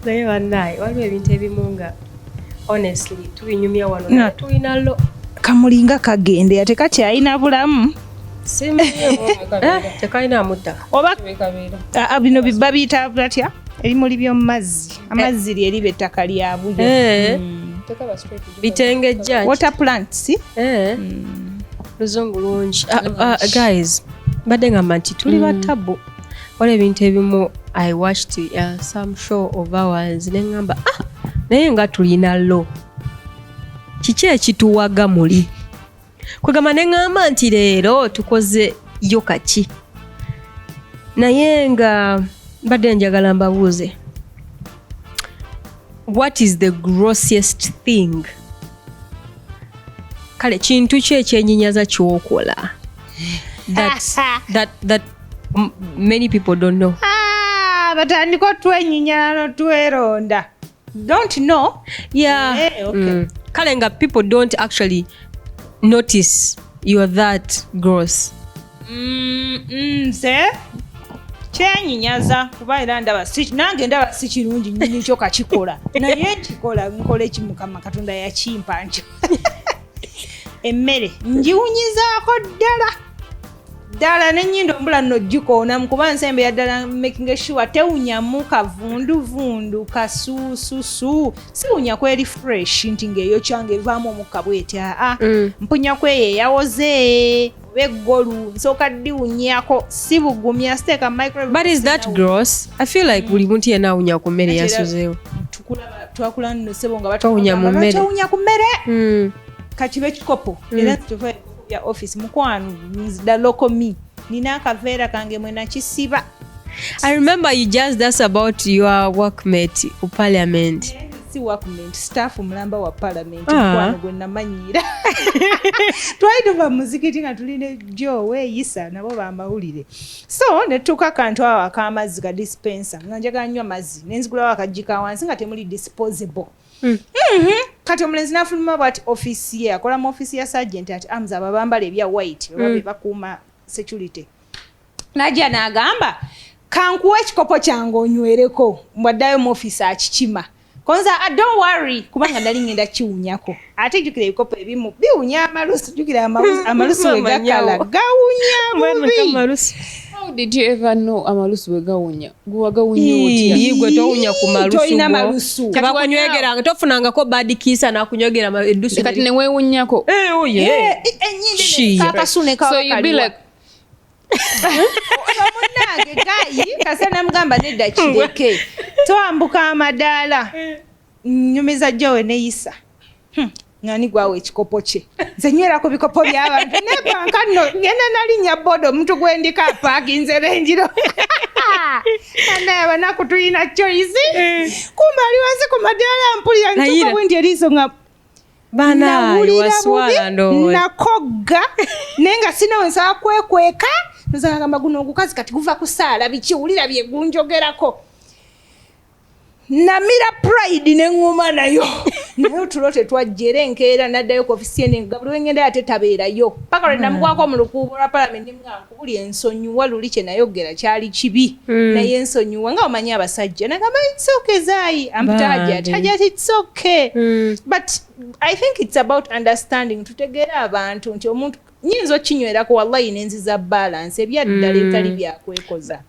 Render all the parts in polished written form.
naye bannaye waliwo ebintu ebimu nga honestly tubinyumya wano naye tulina lo kamulinga kagende ate kati alina bulamu tekalina amuttaka oba bino babiyita batya ebimuli by'omu mazzi amazzi lye liba ettaka lya buyo bitengejja water plants luzungu lungi guys mbadde ngamba nti tuli batabu waliwo ebintu ebimu I watched some show of ours neŋŋamba naye nga tulina lo kiki ekituwaga muli kwegamba neŋŋamba nti leero tukoze yo kaki naye nga mbadde njagala mbabuuze what is the grossest thing kale kintu ki ekyenyinyaza kyokola that many people don't know batandika otwenyinyala notweronda don't know okay. Kale nga people don't actually notice you're that gross nze kyenyinyaza kuba era nange ndaba si kirungi nyini kyo kakikola naye nkikola nkola eki Mukama Katonda yakimpa nkyo emmere ngiwunyizaako ddala n'ennyindo mbula nno gikoonamu kuba nsembe yaddala making sure tewunyamu kavunduvundu kasuususu siwunya kweri fresh nti ng'eyo kyange evaamu omukka bwetya mpunya kweyo eyawoze oba eggolu nsooka ddiwunyako si bugumya siteeka microwave. But is that gross? I feel like buli muntu yenna awunya ku mmere yasuzeewo twakula nno sebo nga batawunya mu mmere ku mmere kakiba ekikopo era tuva ya office mukwano the local me nina akaveera kange mwena kisiba. I remember you just that's about your workmate u parliament. Si workmate staff mulamba wa parliament mukwano gwe namanyira twaituva muzikiti nga tuline jo weeyisa nabo bamawulire so netuka kantu awo akamazzi ka dispenser nga njagala nnyo amazzi nenzigulawo akajjika wansi nga temuli disposable. Kati omulenzi n'afuluma bwati office ye akola mu office ya sergeant ati amza abambala ebya white oba bakuuma security najja n'agamba kankuwa ekikopo kyange onywereko mbwaddayo mu office akikima konza don't worry kubanga nali ngenda kiwunyako ate jjukira ebikopo ebimu biwunya amalusu jjukira amalusu wegakala gawunya bubi. How did you ever know amalusu wegawunya guwagawunya otya yigwe towunya ku malusu toyina malusu tebakunywegera tofunangako bad kisa nakunywegera eddusu kati newewunyako enyinde kakasune kawa so you be like omunange gayi kasana mugamba nedda kireke twambuka amadaala nyumiza jowe neyisa ngani gwawe ekikopo kye nze nywerako bikopo by'abantu nebanka nno ngenda nalinnya bodo omuntu gwendika paakinze renjiro naye abanaku tulina choice kumba ali wansi ku madaala mpulira ntuka bwendi eriiso nga waswala nakogga naye nga sinawe nsaba kwekweka nozagamba guno ogukazi kati guva kusaala bikiwulira byegunjogerako namira pride neŋŋuma nayo naye otulo tetwajjera enkeera naddayo ku ofisi ene nga buli wengenda yate tabeerayo paka lwe namugwako mu lukuubo lwa palamenti nga nkubuli ensonyiwa luli kye nayogera kyali kibi naye ensonyiwa nga omanyi abasajja nagamba it's okay zaayi amptajat it's okay but I think it's about understanding tutegeera abantu nti omuntu nyinza okinywerako wallahi nenziza balance ebyaddala ebitali byakwekoza.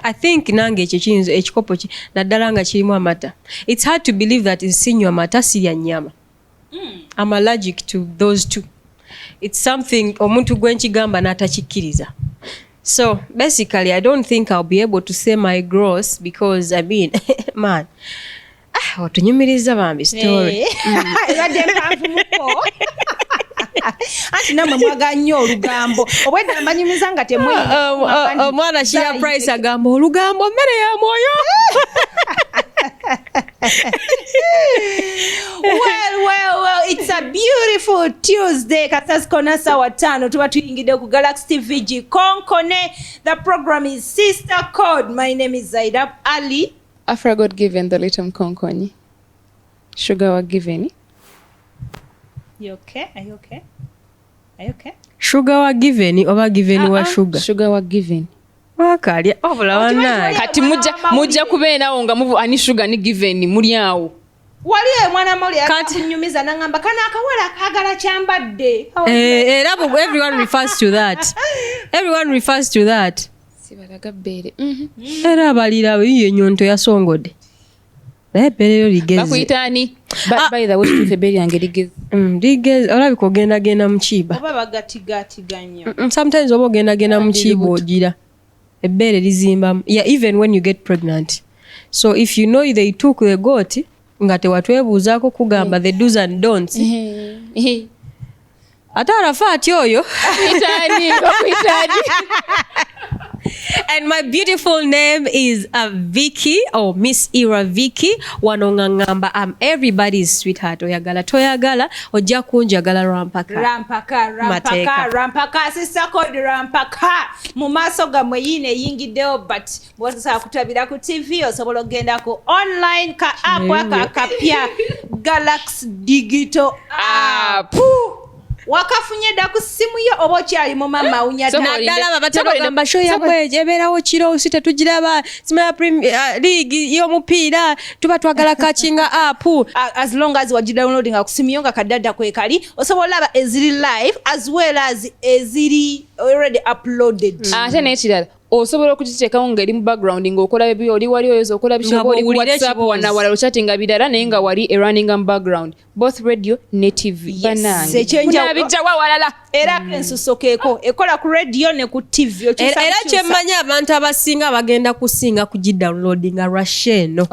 I think nange ekyo kiyinza ekikopo naddala nga kirimu amata. It's hard to believe that nsinywa amata sirya nnyama. I'm allergic to those two. It's something omuntu gwenkigamba n'atakikkiriza. So basically I don't think I'll be able to say my gross because I mean man otunyumiriza bambi story. Ebadde mpanvumuko. Anti namwe mwaga nnyo olugambo obwedda mbanyumiza nga temwe omwana Shira Price agamba olugambo mmere ya mwoyo. Well, it's a beautiful Tuesday. Katas kona sawa 5 tuba tuyingide ku Galaxy TV Konkone. The program is Sista Code. My name is Zaidab Ali. Afra God given the little Konkonyi. Sugar were given. You okay? Are you okay? Are you okay? Sugar were given oba given wa sugar? Sugar were given. wakalya obula wannaye kati mujja kubeerawo nga muvu ani sugar ni given muli awo wali mwana mawulire akunyumiza nangamba kana akawala kaagala kyambadde era everyone refers to that sibalaga bbeere era abalira yiyo enyonto yasongodde naye ebbeere ligeze bakuyitaani by the way tutuufu ebbeere yange ligeze olabika ogendagenda mu kiiba oba bagatigatiganya sometimes oba ogendagenda mu kiiba ogira ebbeere lizimbamu even when you get pregnant so if you know they took the goat nga tewatwebuuzaako kugamba the do's and don'ts ate arafa atya oyo and my beautiful name is Vicky or Miss Era Vicky wanongangamba I'm everybody's sweetheart oyagala toyagala ojja kunjagala rampaka Sista Code rampaka mu maaso gammwe yine eyingiddewo but bwosobola kutabira ku TV osobola okgenda ku online ka app akapya Galaxy Digital app wakafunye dda ku simu yo oba okyali mu mama naddala babatagamba show yabwe ebeerawo kiro si tetugiraba simaya league y'omupiira tuba twagala kakinga app as long as wagidownloadinga ku simu yo nga kaddadda kwekali osobola olaba eziri live as well as eziri already uploaded ate n'ekirala osobola okugiteekawo ng'eri mu background ng'okola bibyo oli wali oyinza okola bishoboka oli ku WhatsApp wanawala ochattinga birala naye nga wali running mu background both radio ne TV banange kunabijjawa walala era ensusokeeko ekola ku radio ne ku TV era kyemmanyi abantu abasinga bagenda kusinga kugidownloadinga rasheno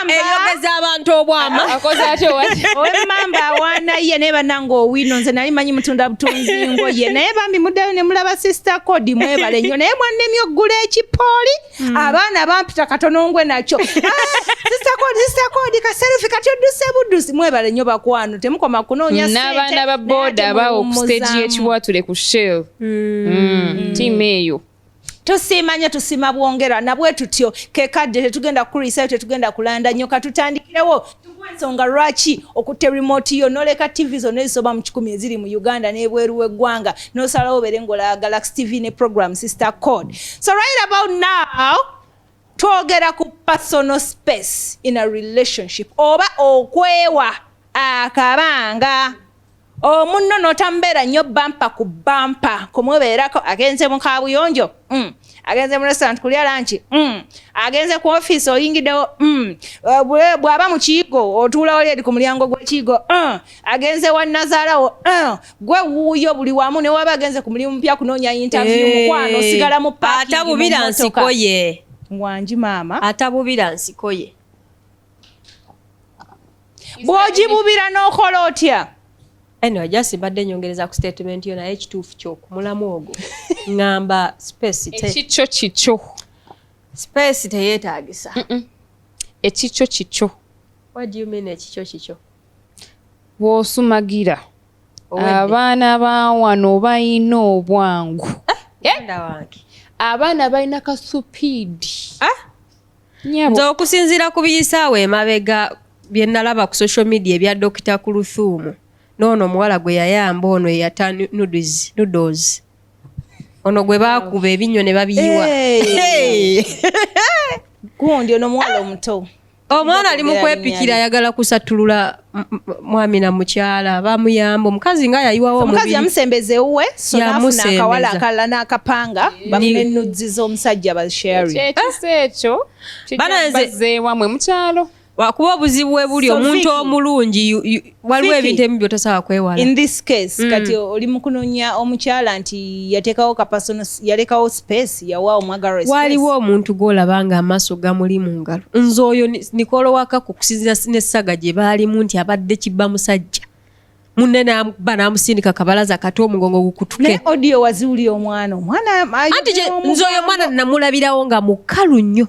eyogeza abantu obwama akoze atyo wati owemmamba awaana ye naye bannange owino nze nali manyi mutunda butunzi ngoye naye bambi muddayo ne mulaba Sista Code mwebale nnyo naye mwannemye oggula ekipooli abaana bampita katono ngwe nakyo Sista Code kaserufi kati odduse buddusi mwebale nnyo bakwano temukoma kunoonya sente n'abaana ba boda abawo ku stage y'ekiwatule ku shell tiimu eyo tusiimanya tusima bwongera nabwe tutyo kekadde tetugenda kukulisa tetugenda kulanda nnyo katutandikirewo ensonga lwaki okutte remote yo noleka TV zonna ezisoba mu 10 eziri mu Uganda n'ebweru w'eggwanga n'osalawo obeere ng'olaba Galaxy TV ne program Sista Code. So right about now twogera ku personal space in a relationship oba okwewa akabanga omunno notambeera nnyo bampa ku bampa kumwebeerako agenze mu kaabuyonjo agenze mu restaurant kulya lanchi agenze ku office oyingiddewo bw'aba mu kiigo otuulawo lyeri ku mulyango gw'ekiigo agenze wa Nazaalawo gwe wuuyo buli wamu ne waba agenze ku mulimu mpya kunoonya interview mukwano osigala mu parking atabubira nsiko ye wanji maama atabubira nsiko ye bw'ogibubira n'okola otya anyway just badde nyongereza ku statement yo naye ekituufu ky'okumulamu ogwo ngamba ekikyo space teyeetaagisa ekikyo what do you mean ekikyo bw'osumagira abaana ba wano balina obwangu abaana balina kasupiidi nze okusinziira ku biyisaawo emabega bye nalaba ku social media ebya Dr. Kuluthumu n'ono omuwala gwe yayamba ono eyata noodles ono gwe baakuba ebinnyo ne babiyiwa gundi ono muwala omuto omwana ali mu kwepikira ayagala kusattulula mwami na mukyala bamuyamba omukazi nga yayiwawo omukazi yamusembeze uwe so nafuna akawala akalala n'akapanga bafune nudzi z'omusajja basharing ekyo kijjabazeewamwe mukyalo wakuba obuzibu bwe buli omuntu omulungi waliwo ebintu ebimu by'otasobola kwewala in this case kati oli mu kunoonya omukyala nti yateekawo yalekawo space yawa omwagala space waliwo omuntu gw'olaba nga amaaso gamuli mu ngalo nze oyo Nikolo Wakaku okusinziira n'essaga gye baalimu nti abadde kibba musajja munne n'aba n'amusindika kabalaza kati omugongo gukutuke ne audio waziwuli omwana anti nze oyo omwana namulabirawo nga mukalu nnyo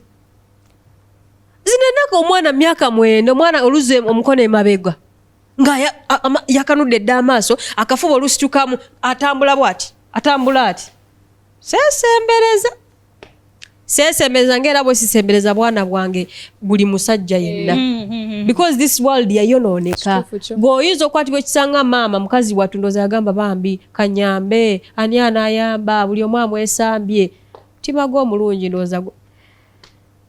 zinenako omwana myaka 9 omwana oluze omukono emabega nga yakanudde dda amaaso akafuba olusitukamu atambula ati sesembereza seesembereza ng'era bwe sisembereza bwana bwange buli musajja yenna because this world yayonooneka bw'oyinza okwatibwa ekisanga maama mukazi wattu ndooza yagamba bambi kanyambe ani anaayamba buli omu amwesambye mutima gw'omulungi ndooza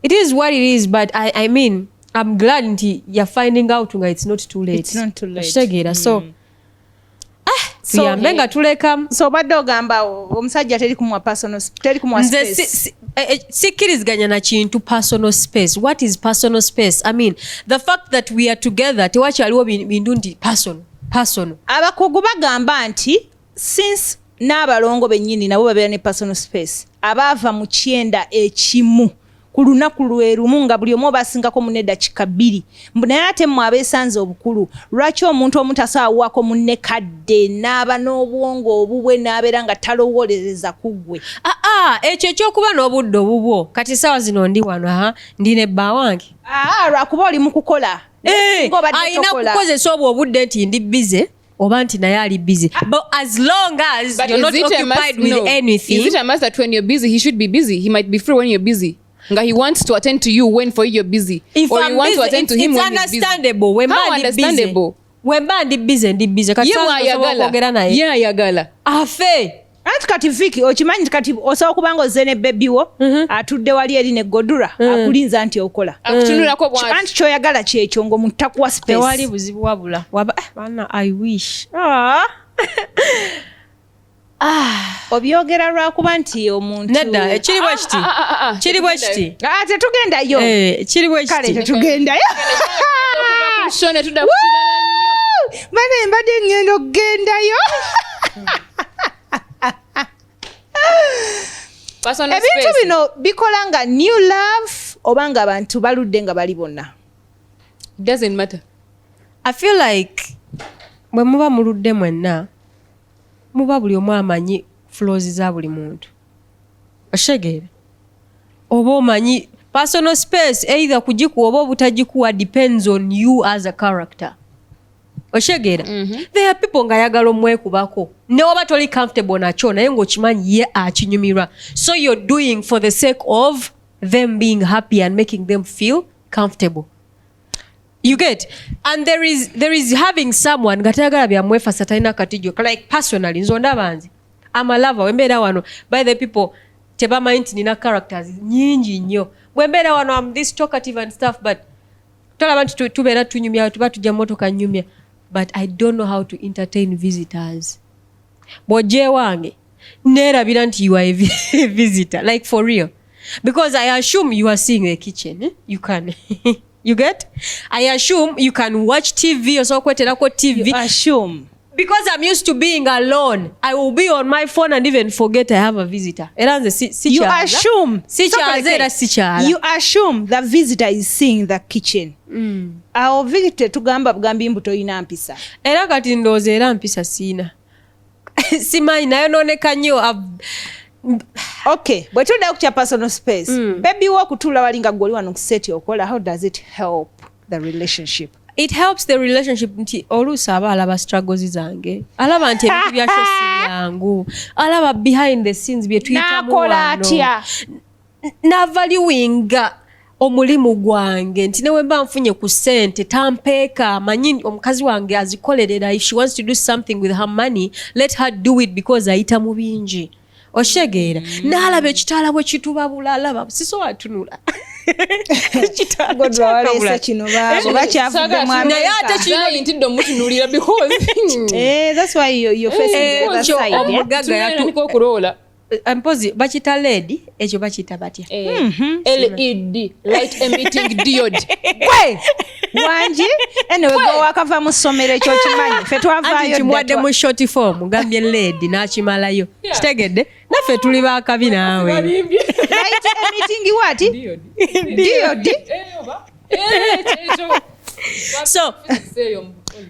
it is what it is but I mean I'm glad nti you're finding out nga it's not too late kitegeera so tuyambe nga tulekamu so badde ogamba omusajja teri kumuwa space sikkiriziganya na kintu personal space. What is personal space? I mean the fact that we are together tewakyaliwo bintu nti personal abakugu bagamba nti since n'abalongo bennyini nabo babeera ne personal space abaava mu kyenda ekimu ku lunaku lwe lumu nga buli omu basingako munne eddakiika 2 naye ate mmwe abeesanze obukulu lwaki omuntu omutasaawako munne kadde n'aba n'obwongo obubwe n'abeera nga talowolereza ku ggwe ekyo ekyokuba n'obudde obubwo kati saawa zino ndi wano ndi ne bba wange lwakuba oli mu kukola ayina kukozesa obwo obudde nti ndi busy oba nti naye ali busy but as long as you're not occupied with anything is it a must that when you're busy he should be busy he might be free when you're busy nga he wants to attend to you when for you're busy if or I'm you want busy, to attend to him when he's busy how understandable when ndi busy ndi busy kati yeah yagala afe anti kati Viki okimanyi kati osobola kubanga ozze ne bebi wo atudde wali eri ne godura akulinza nti okola akutunulako bwati anti kyoyagala kyekyo ng'omuntu takuwa space tewali buzibu wabula bana I wish obyogera lwakuba nti omuntu nedda ekiri bwe kiti kiri bwe kiti tetugendayo kiri bwe kiti kale tetugendayo shone tudda kukirala nnyo bane mbadde ngenda okugendayo ebintu bino bikola nga new love oba nga abantu baludde nga bali bonna doesn't matter I feel like bwe muba muludde mwenna muba buli omu amanyi flaws za buli muntu oshegeere oba omanyi personal space either kugikuwa oba obutagikuwa depends on you as a character oshegeera there are people nga yagala omwekubako ne oba toli comfortable nakyo naye ng'okimanyi ye akinyumirwa so you're doing for the sake of them being happy and making them feel comfortable. You get? And there is having someone nga tayagala byamwefasa talina katijo like personally nzo ndabanzi I'm a lover wembeera wano by the people tebamanyi nti nina characters nyingi nnyo wembeera wano I'm this talkative and stuff but tolaba nti tubeera tunyumya tuba tujja motoka nyumya but I don't know how to entertain visitors. Bw'ojje wange neerabira nti you are a visitor like for real because I assume you are seeing the kitchen you can you get? I assume you can watch TV or so kweterako TV. You assume. Because I'm used to being alone. I will be on my phone and even forget I have a visitor. You assume. You assume the visitor is seeing the kitchen. Awo visitor tugamba bugambi mbuto ina mpisa. Era kati ndooza era mpisa sina. Simanyi nayo nooneka nnyo. Okay, bwe tudda ku kya personal space. Baby wo kutula walinga goli wano kuseti okola, how does it help the relationship? It helps the relationship nti oluusi aba alaba struggles zange. Alaba nti ebintu bya shosi yangu. Alaba behind the scenes bye tuyitamu wano. Nakola atya. Na valuinga omulimu gwange nti newe mba nfunye ku ssente tampeeka manyi omukazi wange azikolerera if she wants to do something with her money let her do it because ayita mu bingi. Oshegeera n'alaba ekitaala bwe kituba bulalaba sisobola tunula godwa walesa kino baabo bakyavuga mwana naye ate kino ntidde omutunulira because that's why you're facing the other side omugaga yatuko okurola mpozi bakita led ekyo bakita batya LED light emitting diode kwe wanji enewe go wakava mu ssomero ekyo kimanyi fe twavaayo kimwadde mu short form gambye led n'akimalayo kitegedde naffe tuli baakabi naawe light emitting what diode so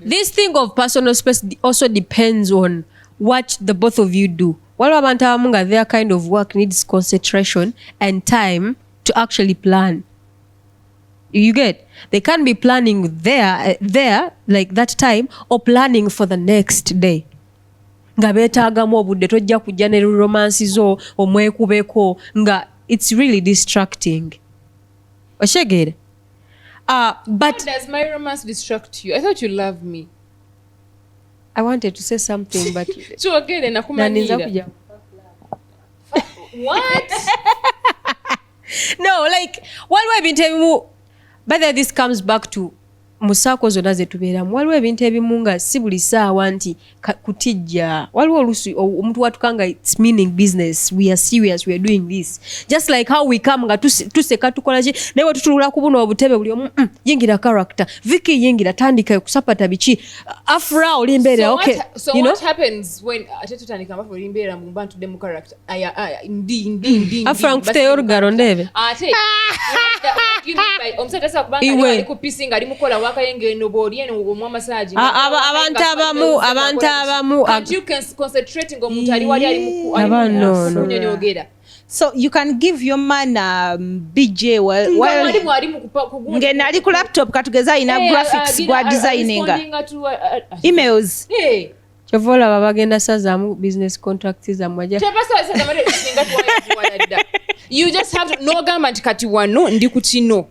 this thing of personal space also depends on what the both of you do. Waliwo abantu abamu nga their kind of work needs concentration and time to actually plan. You get? They can't be planning there like that time or planning for the next day. Nga beetaagamu obudde tojja kujja ne romance zo omwekubeko nga it's really distracting. Oshegere. But how does my romance distract you? I thought you loved me. I wanted to say something, but Kyogere nakumanyira. What? No, like waliwo ebintu ebimu, but this comes back to musaako zonna ze tubeeramu. Waliwo ebintu ebimu nga si buli ssaawa nti kutijja. Waliwo oluusi omuntu watukanga it's meaning business, we are serious, we are doing this, just like how we come nga tuseka tukola ki naye wetutulula ku buno obutebe buli omu yingira character, Vicky yingira tandika kusapata biki, Afra oli mbeera okay. So what happens when ate tutandika amafu oli mbeera mu bantu demu character ndi Afra nkuteyo olugalo ndebe ate omusajja tasa kubanga ali ku pisinga ali mukola wakayengeno boli eno omwa massage abantu abamu you can concentrating omuntu ali wali ali muku no. So you can give your man BJ while ngena ali ku laptop katugeza ina graphics gwa designing emails Chovola babagenda sazaamu business contracts zamwaja. You just have to no government kati wano ndi ku kino.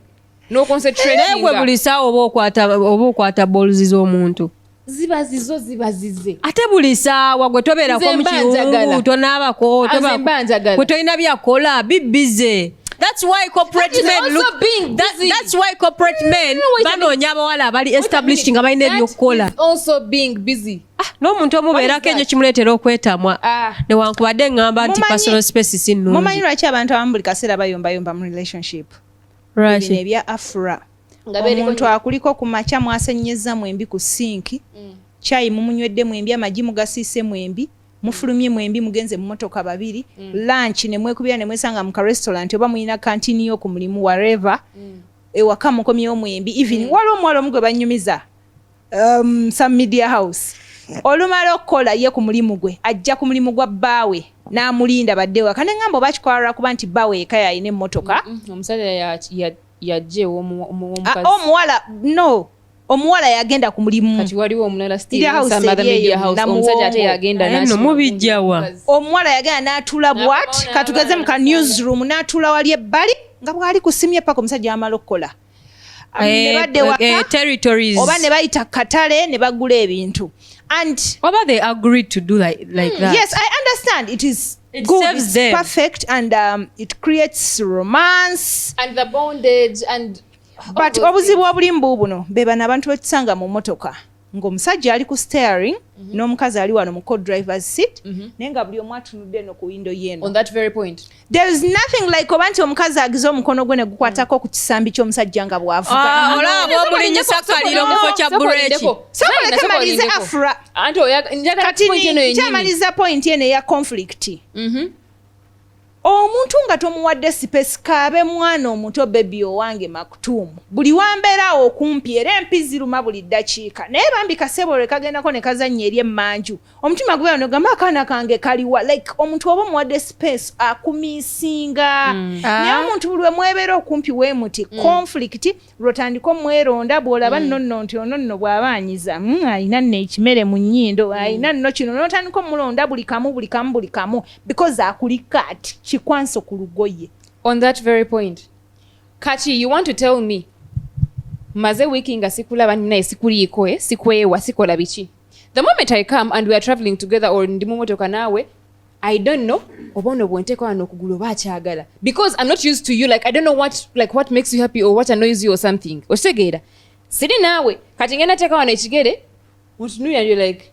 No concentrating. Negwe buli saawa oba okwata balls z'omuntu. Zibazize. Ate buli saawa gwe tobeerako mu kiwungu tonaabako gwe tolina byakola be busy. That's why corporate men look being busy. That's why corporate men banoonya abawala abali established nga balina ebyokukola. Also being busy. N'omuntu omubeerako enyo kimuleetera okwetamwa newankubadde ngamba nti personal space si nnungi. Mumanyi lwaki abantu abamu buli kaseera bayombayomba mu relationship? Bino ebya Afra. Omuntu akuliko ku makya mwasenyeza mwembi ku sinki, chai mumunywedde mwembi, amagi mugasiise mwembi, mufulumye mwembi mugenze mu motoka babiri, lunch ne mwekubira ne mwesanga mu ka restaurant oba muyina kantini yo ku mulimu wherever, ewaka mukomyewo mwembi, even waliwo omuwala omu gwe bannyumiza some media house. Olumala okukola ye ku mulimu gwe ajja ku mulimu gwa bbaawe n'amulinda baddewa kane ngambo bakikwalira kuba nti bbaawe eka yayina emmotoka omusajja yajje omuwala no omuwala yagenda ku mulimu kati waliwo omulala media house omusajja ate yagenda no mubijjawa omuwala yagenda n'atula bwat katugeze mu ka newsroom n'atula wali ebbali nga bwali kusimye paka omusajja amala okukola territories oba ne bayita katale ne bagula ebintu and oba they agreed to do like that. Yes, I understand it good, serves them. Perfect and it creates romance and the bondage and but obuzibu obulimu buno beba n'abantu betusanga mu motoka ng'omusajja ali ku steering n'omukazi ali wano mu co-driver's seat nenga buli omu atunudde no ku window yeno. On that very point there is nothing like oba nti omukazi agize omukono gwe ne gukwatako ku kisambi ky'omusajja nga bw'avuga olaba obulinyisa kaliro mu kifo kya bureeki so kuleke malize Afra kati kyamaliza point eno eya conflict omuntu nga tomuwadde space kaabe mwana omuto bebi owange makutuumu buli wambeerawo okumpi era empi ziruma buli ddakiika naye bambi kasebo lwe kagendako ne kazannya eri emmanju omutima gubeera nogamba akaana kange kaliwa like omuntu oba omuwadde space akumiisinga naye omuntu buli wemwebeera okumpi weemuti conflict lwotandika omweronda bw'olaba nno nti ono nno bw'abaanyiza alina nno ekimere mu nnyindo alina nno kino n'otandika omulonda buli kamu because akulika ati kikwanso ku lugoye. On that very point kati you want to tell me maze wiki nga sikulaba ninaye sikuliiko sikwewa sikola biki the moment I come and we are traveling together or ndi mu motoka naawe I don't know obono bwenteko ano okugulu bakyagala because I'm not used to you like I don't know what makes you happy or what annoys you or something osegeera siri naawe kati ngenda teka wano ekigere mutunuya you're like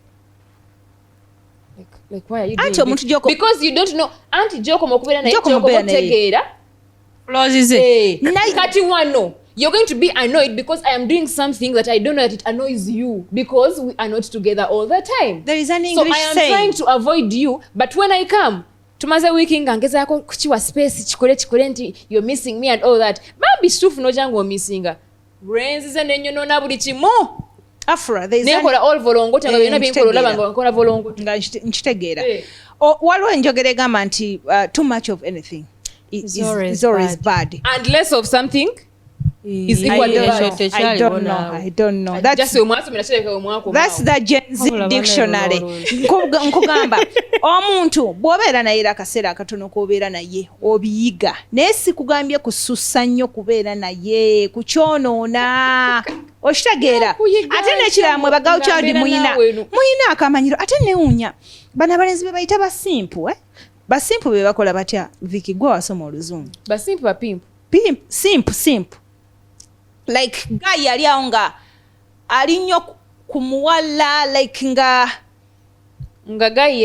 why are you doing this? Because you don't know anti Joko mokubera na Joko motegeera closes kati wano you're going to be annoyed because I am doing something that I don't know that it annoys you because we are not together all the time. There is an English saying. So I am trying to avoid you but when I come tumaze wiki ngangeza yako kuchiwa space chikole nti you're missing me and all that babi stufu no jango missinga renzize nenyono na buli kimo Afra there is nekola all volongo tanga byona byenkola labanga nkola volongo nga nkitegeera waliwo enjogera egamba nti too much of anything is always bad and less of something is equal to that. I don't know. That's the Gen Z dictionary. Nkugamba omuntu bw'obeera naye akaseera akatono k'obeera naye obiyiga naye sikugambye kusussa nnyo kubeera naye kukyonoona okitegeera ate n'ekirala mwe bagawo kyadi muyina akamanyiro ate newuunya bano abalenzi be bayita basimpu basimpu be bakola batya Vicky gwe wasoma oluzungu basimpu bapimpu simpu like guy yali awo nga ali nnyo ku muwala like nga guy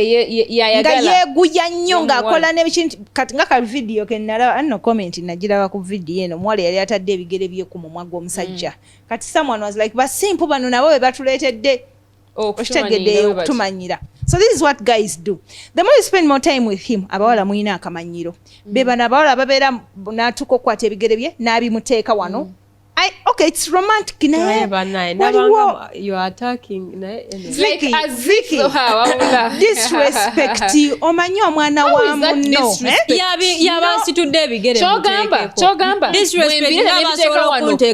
yeeguya nnyo ng'akola n'ebikintu kati nga ka video ke nalaba anno comment nagiraba ku video eno omuwala yali atadde ebigere bye ku mumwa gw'omusajja kati someone was like basimpu bano nabo be batuleetedde okutegedde okutumanyira. So this is what guys do. The more you spend more time with him, abawala muyina akamanyiro. Bebana abawala babeera n'atuko kwata ebigere bye n'abimuteeka wano. Okay, it's romantic. You are attacking. Vicky, disrespect. Omanyi omwana wa munno. Yabasitudde ebigere Kyogamba. Disrespect.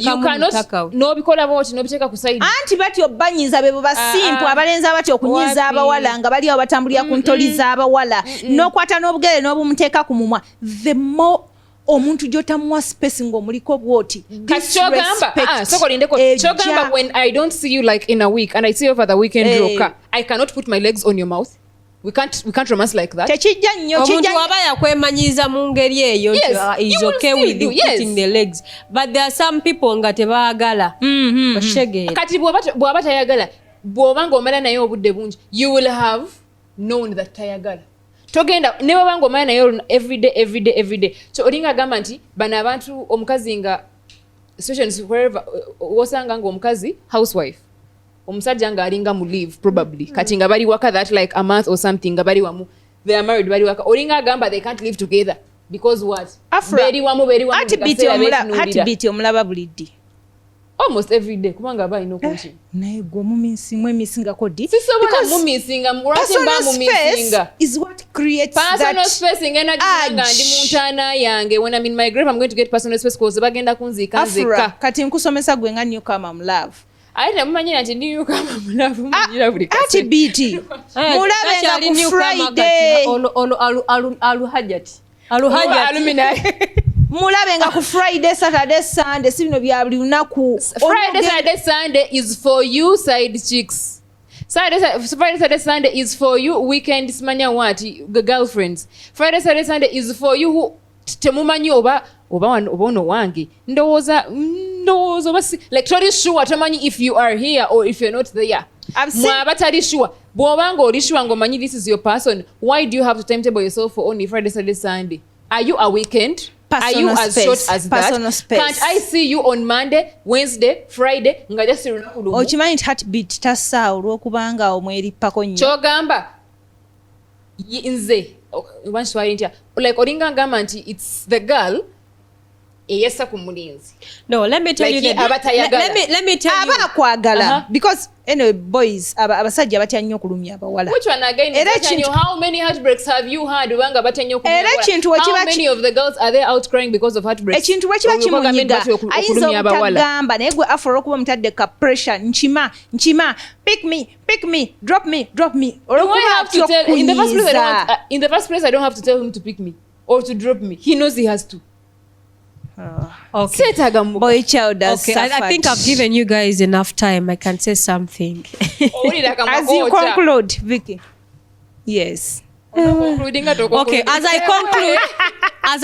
You cannot nobikola boti nobiteeka ku side. Anti bati obanyiza bebo basimpu abalenzi abati okunyiza abawala nga bali abatambulira ku ntoliza abawala. Nokwata n'obugere n'obumuteeka ku mumwa. The more omuntu jotamuwa space ng'omuliko bwoti. Kyogamba when I don't see you like in a week and I see you over the weekend roka, I cannot put my legs on your mouth. We can't romance like that. Tekijja nnyo omuntu aba yakwemanyiza mu ngeri eyo is okay with putting the legs, but there are some people nga tebaagala oshege kati bw'aba tayagala bw'oba ng'omala naye obudde bungi you will have known that tayagala togenda ne baba ng'omala naye every day so olinga agamba nti bano abantu omukazi nga situations wherever osanga ng'omukazi housewife omusajja nga alinga mu leave probably kati nga bali waka that like a month or something nga bali wamu they are married bali waka olinga agamba they can't live together because what beri wamu heartbeat omulaba buliddi almost every day kubanga aba ino kunchi naye go mumisinga kodi sisobola mumisinga murate ba mumisinga is what creates personal space ngena janga ndi muntana yange when I'm in my grave I'm going to get personal space because bagenda kunzika nzika kati nkusomesa gwe nga newcomer mu love aite mumanyira nti ndi newcomer mu love mujira buli kasi heartbeat mulabe nga ku Friday aluhajati aluminai mulabe nga ku Friday Saturday Sunday si bino bya buli lunaku Friday Saturday Sunday is for you side chicks Friday Saturday Sunday is for you weekend smanya what girlfriends Friday Saturday Sunday is for you who temumanyi oba ono wange ndowooza basi like totally sure tamanyi if you are here or if you're not there mwaba tali sure bw'obanga oli sure ng'omanyi this is your person why do you have to timetable yourself for only Friday Saturday Sunday are you a weekend personal are you space, as short as that space. Can't I see you on Monday Wednesday Friday nga just lunaku lumu okimanyi heartbeat tassa olw'okubanga omwerippako nnyo kyogamba nze wanswali ntya like olinga ngamba nti it's the girl eyessa ku mulinzi no let me tell you that let me tell you abakwagala because anyway boys abasajja batya nnyo okulumya abawala which one again is how many heartbreaks have you had wanga batya nnyo okulumya how many of the girls are they out crying because of heartbreaks ekintu wekiba kimunyiga ayinza obutagamba naye gwe afro okuba mutadde ka pressure nkima pick me drop me in the first place I don't have to tell him to pick me or to drop me he knows he has to. Okay. Boy child has suffered. I think I've given you guys enough time. I can say something. As you conclude, Vicky. Yes. Okay, as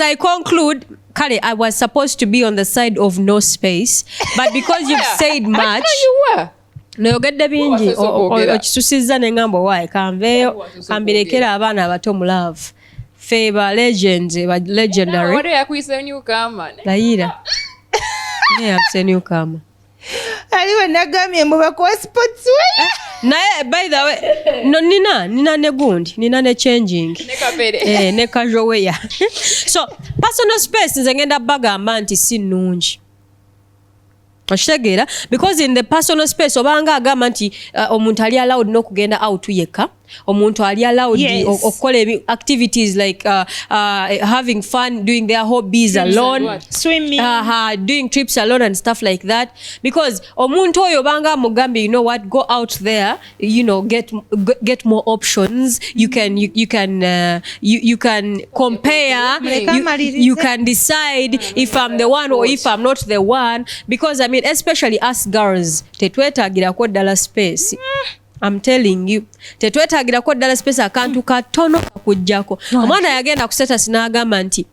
I conclude, Kale, I was supposed to be on the side of no space, but because you've said much, noyogedde bingi okisusiza nengambo wae kanveyo kambirekera abaana abato mu love. Favor legends, legendary. What are you saying, newcomer? Laira. Yeah, I'm saying newcomer. Aliwe nagamye mubako sports way. Naye by the way, no nina ne gundi, nina ne changing. Ne casual way. So, personal space nze ngenda bagamba nti si nnungi. Oshitegera because in the personal space obanga agamba nti omuntu ali allowed n'okugenda out yekka omuntu ali allowed okukola activities like having fun, doing their hobbies alone, swimming, doing trips alone and stuff like that, because omuntu oyo banga mugambi, you know what, go out there, you know, get more options. You can compare, you can decide if I'm the one or if I'm not the one, because I mean especially us girls tetwetagirako ddala space. I'm telling you, tetwetagirako ddala space akantu katono kakujjako. Omwana yagenda ku status n'agamba nti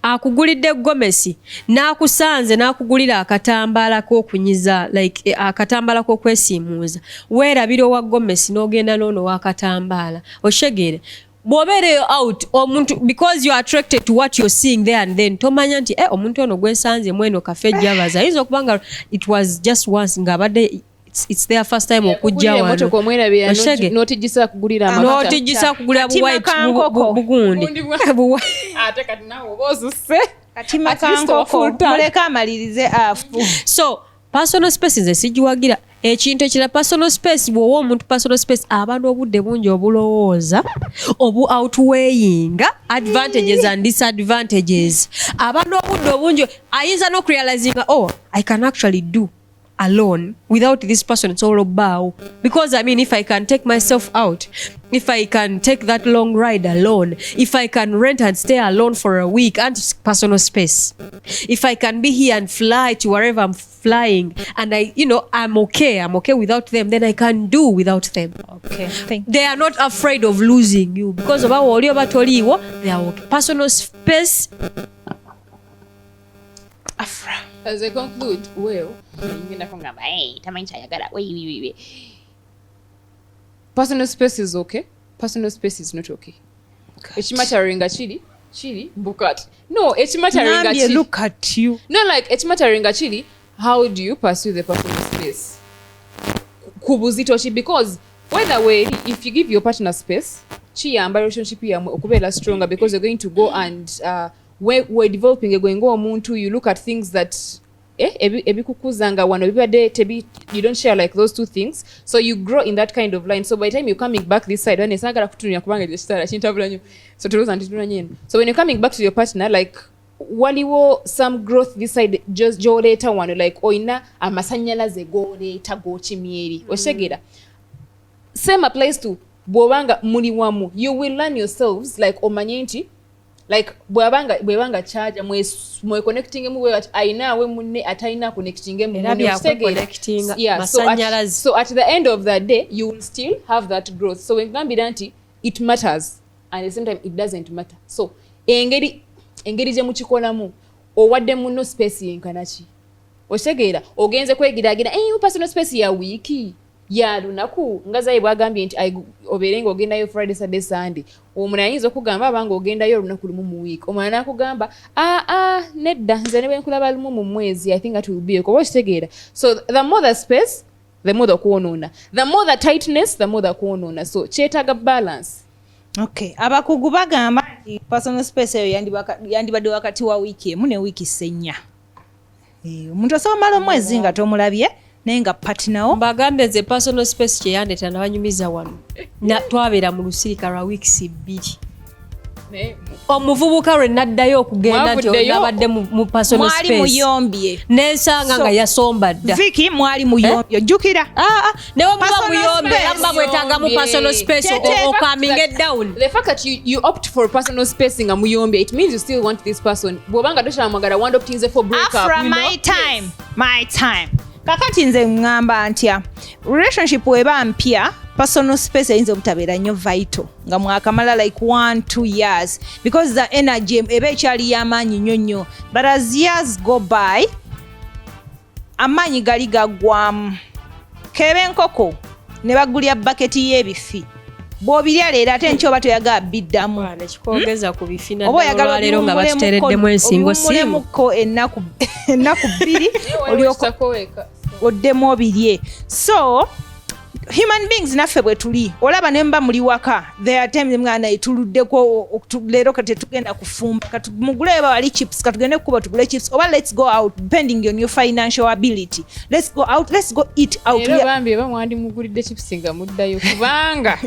akugulidde gomesi n'akusanze n'akugulira akatambaala k'okunyiza, like akatambaala k'okwesiimuuza, weerabira owa gomesi n'ogenda n'ono w'akatambaala. Oshegere bw'obeereyo out omuntu, because you are attracted to what you're seeing there and then, tomanya nti omuntu ono gwesanze mweno kafe jabaza, ayinza okubanga it was just once ng'abadde it's their first time okujja wano. N'otigisa kugulira bugundi ate kati nawe oba osuse katima kankoko muleka amalirize afu. So personal space nze sigiwagira. Ekintu ekira personal space, bw'owa omuntu personal space aba n'obudde bungi obulowooza obu outweighing advantages and disadvantages. Aba n'obudde obungi ayinza n'okurealizinga, oh, I can actually do alone without this person. It's all about, because I mean, if I can take myself out, if I can take that long ride alone, if I can rent and stay alone for a week and personal space, if I can be here and fly to wherever I'm flying and I'm okay without them, then I can do without them. Okay, they are not afraid of losing you because of our they are okay. Personal space. Afra. As I conclude, well, personal space is okay. Personal space is not okay. Echimattering chili bukat. No, echimattering chili. Look at you. No, like echimattering chili. How do you pursue the personal space? Kubuzitoshi, because whether way, if you give your partner space, chiyamba relationship yamu okubera stronger, because you're going to go and we're developing going go omuntu, you look at things that ebikukuzanga wano bibade tebi, you don't share like those two things, so you grow in that kind of line. So by the time you're coming back this side, when esagala kutunya kubanga jestara chintabula nyo, so tuloza ntituna nyene, so when you're coming back to your partner, like waliwo some growth this side, just joleta wano, like oina amasanyalaze goleta gochimieri oshegera. Same applies to bwabanga muli wamu, you will learn yourselves, like omanyenti, like bwabanga charge mwe connecting mu we aina we munne ataina connecting mu munne. Yeah, so at the end of the day you will still have that growth. So when gambidanti, it matters and at the same time it doesn't matter. So engeri je mukikolamu owadde muno space yenkanachi osegeera ogenze kwegiragira personal space ya wiki ya lunaku ngazaye bwagambye nti oberenga ogendayo Friday Saturday Sunday, omwana ayinza okugamba abanga ogendayo lunaku lumu mu week, omwana nakugamba nedda nze ne bwe nkulaba lumu mu mwezi, I think that will be okay. Osegeera, so the more the space, the more the kuonona, the more the tightness, the more the kuonona, so kyetaaga balance. Okay, abakugu bagamba nti personal space eyo yandibadde wakati wa wiki emu ne wiki senya. Omuntu asobola mala omwezi nga tomulabye nenga partner mbagambe ze personal space kyeyandeta nabanyumiza wano twabeera mu lusirika lwa weeks 2. Omuvubuka lwe naddayo okugenda nti nabadde mu personal space mwali muyombye nensanga nga yasomba dda. Viki mwali muyombye jukira newe muba muyombye yamba bwetaaga mu personal space or coming it down. The fact that you opt for personal space nga muyombye, it means you still want this person. Bwobanga toshara magara wanda optinze for break up, you know? My time kakati nze ngamba ntya relationship weba mpya personal space eyinza obutabeera nnyo vital nga mwakamala like 1-2 years, because the energy eba ekyali y'amaanyi nnyo, but as years go by amaanyi gali gaggwamu. Kebe enkoko ne bagulya baketi y'ebifi, bw'obirya leero ate nkyoba toyagala biddamu nekikogeza ku bifi naddala leero nga bakiteereddemu ensingo simuko ennaku 2 olyoka oddemu obirye. So human beings naffe bwe tuli olaba ne mba muli waka there are times mwana ituluddeko leero kati tugenda kufumba katugule wali chips katugende kuba tugule chips oba let's go out depending on your financial ability let's go out let's go eat out era bambi bamwandi mugulidde chips nga muddayo kubanga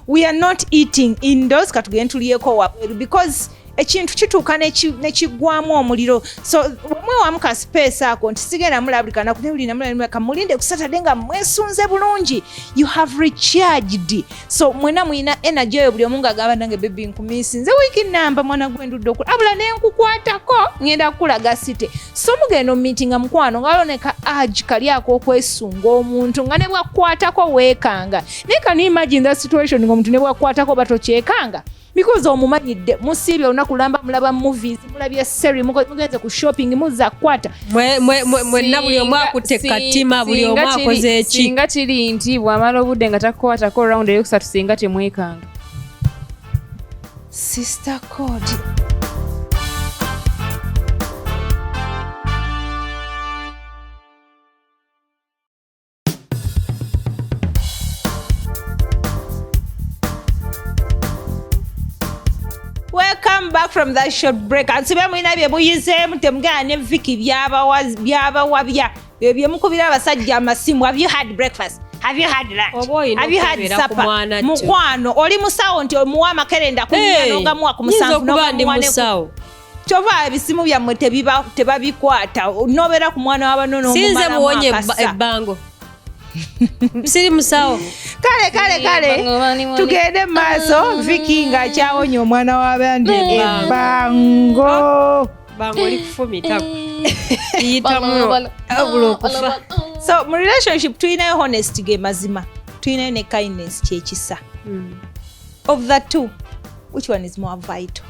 we are not eating indoors katugende tuliyeko wabweru because ekintu kituuka nekigwamu omuliro so mwewamuka space ako nti sigenda mulabulika nakunebulinamulaka mulinde ku Saturday nga mwesunze bulungi you have recharged so mwena mwina energy eyo buli omu ng'agamba nange baby nkumisinze wiiki namba mwana gwendudde okula abula nenkukwatako ngenda kukulaga site so mugenda omumiitinga mukwano ngaaloneka agi kali ako okwesunga omuntu nga ne bwakukwatako weekanga naye can you imagine that situation ng'omuntu ne bwakukwatako batokyekanga because omumanyidde musiibye olunaku lamba mulaba movies mulabye seri mugenze ku shopping muzza kwata mwenna buli omu akutte katima buli omu akoze eki singa kiri nti bw'amala obudde nga takukwatako round eyokusatu singa temwekanga Sista Code. Welcome back from that short break. Ansibe mwina bye buyizeemu temugana ne Vicky byabawabya bye mukubira abasajja amasimu. Have you had breakfast? Have you had lunch? Have you had supper? Mukwano oli musawo nti omuwa makerenda kunyano nga muwa ku musanvu musawo. Chova ebisimu byammwe tebabikwata nobera ku mwana w'abanono sinze muwonye ebbango siri musawo kale tugende maaso Vicky nga akyawonya omwana w'abandi ebbango bango likufumita yitamu okufa. So mu relationship tulinayo honesty ge mazima tulinayo ne kindness kyekisa of the two which one is more vital?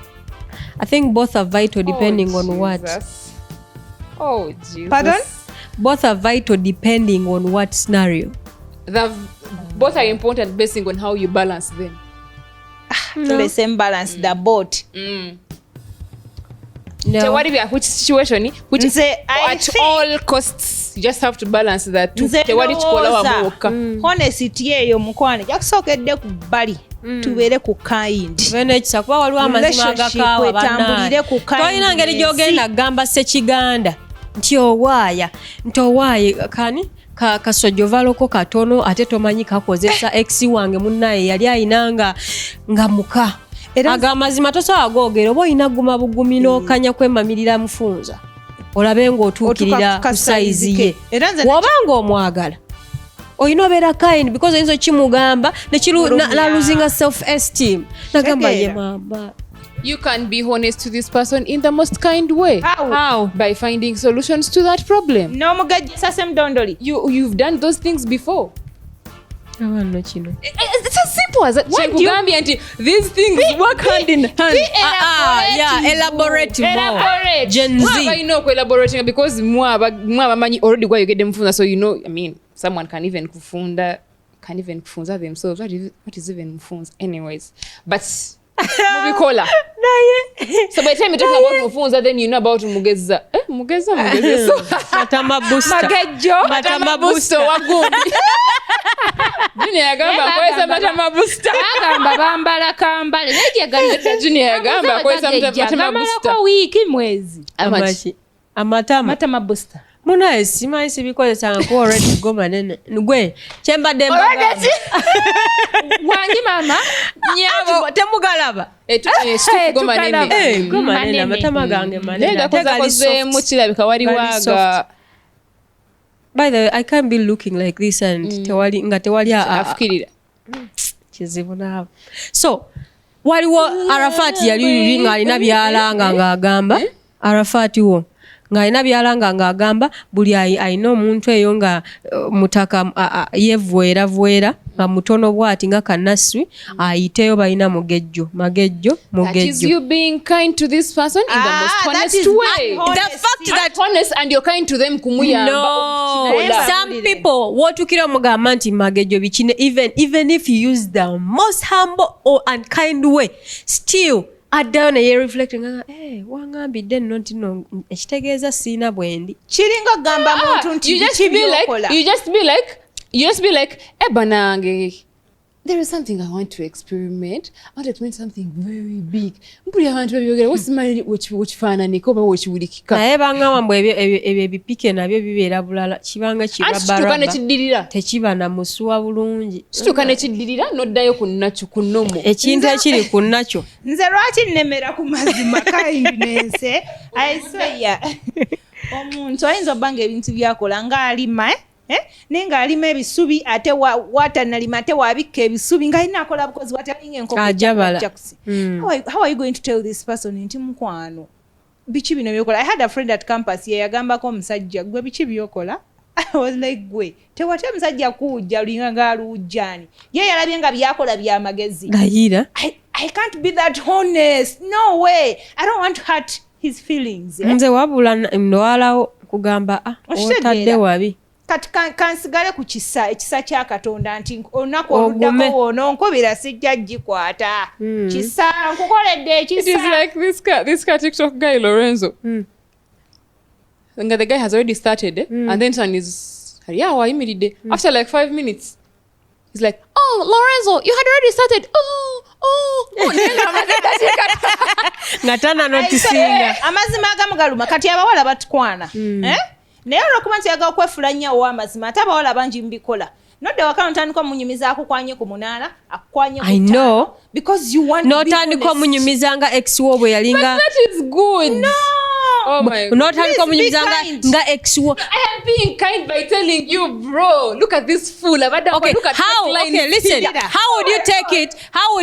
I think both are vital depending on what. Oh Jesus. Pardon? Both are vital depending on what scenario. Both are important based on how you balance them. No. The same balance the boat. No. So what if which situation which at all costs you just have to balance that too. Honesty eyo mukwane jakusokedde ku bali tubeere ku kind. Venekisa kuba waliwo amazima agakaawa bannange tolina ngeri gy'ogenda gamba Ssekiganda nti owaaye kani kasojovaloko katono ate tomanyi kakozesa ex wange munnaye yali ayinanga nga muka agamazima tosobola googera oba olina guma bugumi n'okanya kwemamirira mufunza olabe ng'otuukirira ku sayizi ye wobanga omwagala olina obeera kind because oyinza okimugamba naluzinga self esteem nagamba ye mama. You can be honest to this person in the most kind way. How? By finding solutions to that problem. No mugajja sasem dondoli. You've done those things before. No chino. It's as simple as that. These things work hand in hand. Elaborate more. Gen Z. I know elaborating because mwaba manyi already why you get them funza, so you know. I mean, someone can even kufunza themselves. What is even mfunza? Anyways, but. Mubikola. So by the time you talk about mufunza, then you know about mugeza. Mugeza. Matama booster. Matama booster wagumbi. Junior yagamba kweza matama booster. Agamba bambala kambale. Negi yagamba Junior yagamba kweza matama booster. Kwa wiki mwezi. Amachi. Matama booster. Muna esima isi bikozesa nko already goma nene. Ngwe kyembadde mbaga. Wangi mama nyabo temugalaba. Goma nene. Goma nene matama gange manene. Nenda koze mu kirabika wali waga. By the way, I can't be looking like this and tewali afukirira. Kizibu naabo. So waliwo Arafat yali nga alina byalanga ng'agamba. Arafat wo ng'alina byalanga ng'agamba buli ayina omuntu eyo nga mutaka yevuera nga mutono bwati nga kanaswi ayiteyo balina magejjo. That is you being kind to this person in the most honest way. The fact that honest and you're kind to them kumuyamba. No. Some people wotukira mugamba nti magejjo bikine even if you use the most humble or unkind way still adana ye reflecting wangambidde nno ntino ekitegeeza siina bwendi kiringa gamba muntu nti you just be like You just be like, banange. There is something I want to experiment. I want to experiment something very big. Mpuli abantu babiyogera what's my which oba wekiwulikika. Naye bangamba mbu ebyo ebipike nabyo bibeera bulala kibanga kituuka ne kiddirira. Tekiba na musuwa bulungi. Kituuka ne kiddirira n'oddayo ku nnakyo ku nnomo. Ekintu ekiri ku nnakyo. Nze lwaki nnemera ku mazima kindness. I swear. Omuntu ayinza obbanga ebintu byakola ng'alima nenga alima ebisubi ate watanalima ate wabikka ebisubi nga alina akola bukozi watalinga enkoko. How are you going to tell this person nti mukwano biki bino byokola? I had a friend at campus yagambako omusajja gwe biki byokola. I was like gwe tewate musajja kujja lulinga ngaalujjani ye yalabye nga byakola byamagezi. I can't be that honest. No way. I don't want to hurt his feelings. Nze wabula ndwalawo kugamba otadde wabi. Kati kansigale ku ekisa kya Katonda nti olunaku oluddako woononkubira sijja gikwata. Kisa nkukoledde ekisa. It is like this cat TikTok guy Lorenzo. And the guy has already started and then someone is ayimiridde. After like 5 minutes he's like, oh Lorenzo, you had already started. Ngatana notisinga. Amazima agamu galuma kati abawala batukwana. Naye olwokuba nti yagala okwefula nnyo ow'amazima ate abawala bangi mbikola. Nodda waka notandika omunyumiza akukwanye ku munaala akukwanye ku ttaano because you want to be honest. Notandika omunyumiza nga ex wo bwe yalinga. But that is good. No. Oh my God. Notandika omunyumiza nga ex wo. I am being kind by telling you, bro. Look at this fool. Look at okay, listen. How would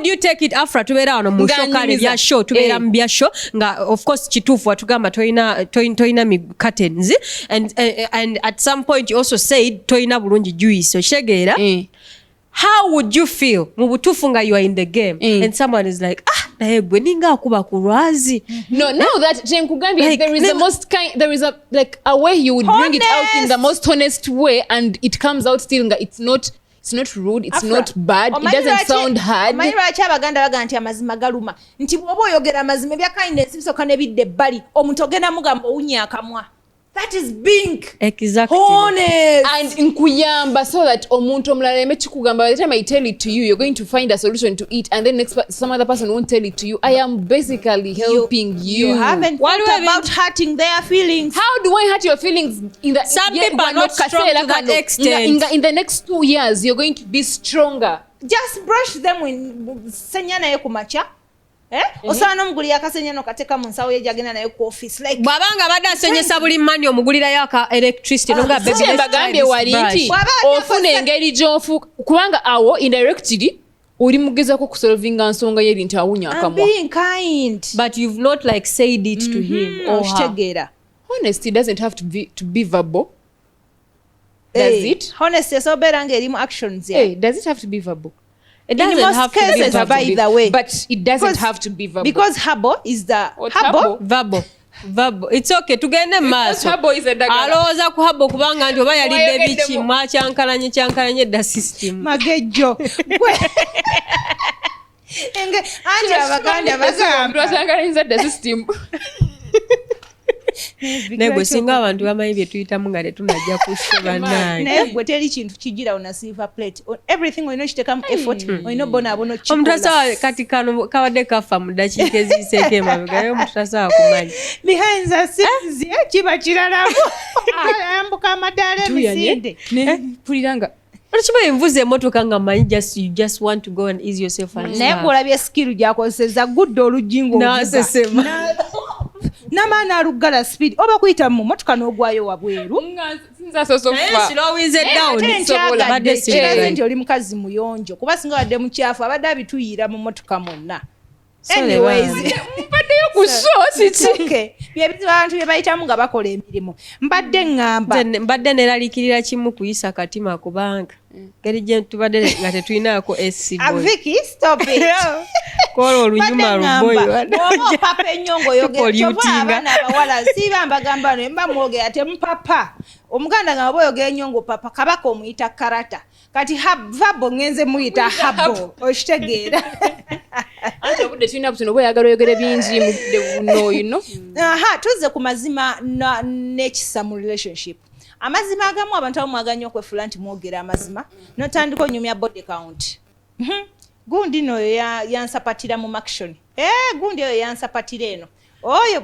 you take it Afra tubeera wano mu shokale bya show tubeera mu bya show nga of course kituufu watugamba toina mi curtains and at some point you also said toina bulungi juice so shegeera. How would you feel mu butuufu nga you are in the game and someone is like naye gwe ninga akuba ku lwazi? No, now that Jenkugambia like, there is a way you would bring it out in the most honest way and it comes out still nga it's not rude, it's not bad, it doesn't sound hard. Omanyi lwaki Abaganda baga nti amazima galuma nti bw'oba oyogera amazima ebya kindness bisooka n'ebidde ebbali omuntu ogenda mugamba owunya akamwa. That is being exactly honest and nkuyamba so that omuntu omulala yeme kikugamba by the time I tell it to you you're going to find a solution to it and then some other person won't tell it to you. I am basically helping you. You haven't thought about hurting their feelings. How do I hurt your feelings in the some people are not strong to that extent. In the next 2 years you're going to be stronger. Just brush them with senya naye kumacha. Osana omugulira akasenyano kateka mu nsawo yejagenda naye ku office like bwabanga badde asenyesa buli mani omugulira yaka electricity nonga bebe bagambye wali nti ofuna engeri gy'ofu kubanga awo indirectly oli mugezako kusolvinga nsonga yeri nti awunya akamwa. Being kind but you've not like said it to him or her. Honesty doesn't have to be verbal. Does it? Honesty so better ngerimu actions does it have to be verbal? It doesn't in most have cases, to be by the way, but it doesn't have to be verbal because habo is the verbal. It's okay tugende maaso. Alowooza ku habo kubanga nti oba yalidde biki mwakyankalanye da system magejjo anje Abaganda bagamba da system. Nego singa abantu bamanyi bye tuyitamu nga tetunajja kusheba naye. Naye gwe teri kintu kigira on a silver plate. Everything we know kitekamu effort. We know bona abono chikola. Omutasa kati kano kawadde kafa mu dakiika eziseeko emabega naye omutasa akumanyi. Behind the scenes kiba kiralamu. Ayambuka amadaala emisinde. Puliranga. Olkiba envuza emmotoka nga manyi you just want to go and ease yourself and naye olabye skill gyakozeseza gudde olujingo nasesema. Namana alugala speed oba kuyita mu motoka n'ogwayo wabweru kiraze nti oli mukazi muyonjo kuba singa wadde mukyafu abadde abituyira mu motoka mwonna. Mbaddeyo ku show kiki abantu bye bayitamu nga bakola emirimu mbadde ngamba mbadde neraliikirira kimu kuyisa katima kubanga ngeri gye tubadde nga tetulinaako Vicky stop it kola olunyuma luboyo papa ennyongo yogera abaana abawala siiba mbagamba no mba mwogera temupapa omuganda nga boyogera ennyongo papa kabaka omuyita karata kati vabo ngenze muyita habo okitegeera ate obudde tulina butono bweyagala oyogere bingi mudde buno tuzze ku mazima n'ekisa mu relationship. amazima agamu abantu abamwaganya okwefula nti mwogera amazima notandika onyumya body count gundi no yansapatira mu action gundi oyo yansapatira eno oyo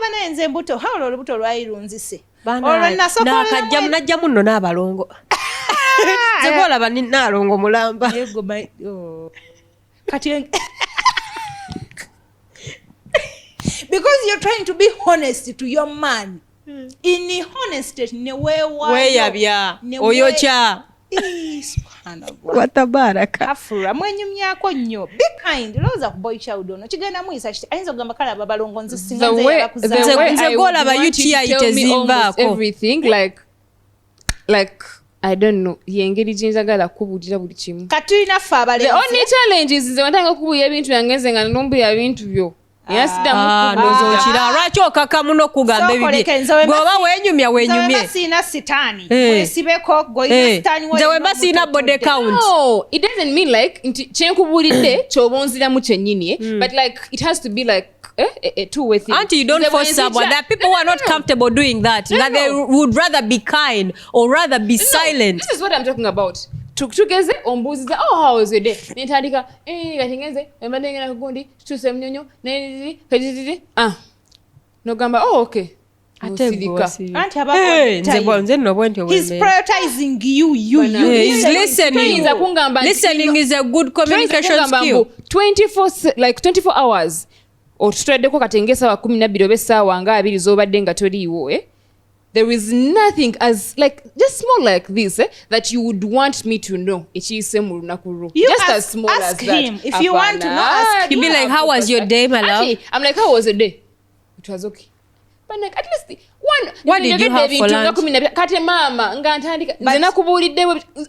bana nze mbuto hawlo olubuto lwayirunzise olwo nasokola nakajja munajja munno n'abalongo zekola bani nalongo mulamba yego kati because you're trying to be honest to your man in honesty ne weyabya oyocha watabaraka afura mwenyumyako nnyo be kind loza ku boy child ono kigenda muyisa kiti ayinza okugamba kale ababalongo nze singa nze yabakuzaala nze gola ba UTI itezimbaako everything like I don't know yengeri jinjagala kubulira buli kimu katulina ffe abalenzi the only challenges nze watanga kubuya ebintu byange nze nga nombuya ebintu byo nozokira lwaki okaka muno okugamba ebibye gweoba wenyumye siina sitaani wesibeko goyina sitaani nze wemba siina body count. No, it doesn't mean like nti kyenkubulidde kyobonziramu kyennyini but like it has to be like a two-way thing. Auntie, you don't force someone. There are people who are not comfortable doing that. That they would rather be kind or rather be silent. This is what I'm talking about. Tugeze ombuziza how was your day nitandika gatingenze embadde ngena kugundi tutuse mnyonyo ne nogamba okay Auntie nze nno bwentyo he's prioritizing you he's listening is a good communication skill 24 hours otutwaddeko katengesa wa 12 oba essaawa nga 2 z'obadde nga toliiwo there is nothing as like just small like this that you would want me to know ekiyise mu lunaku lwo just as small as that him. If you want to know ask him. Be like how was your day my love? I'm like how was your day? It was okay but like at least one what did you have for lunch? Kate mama nga ntandika nze nakubulidde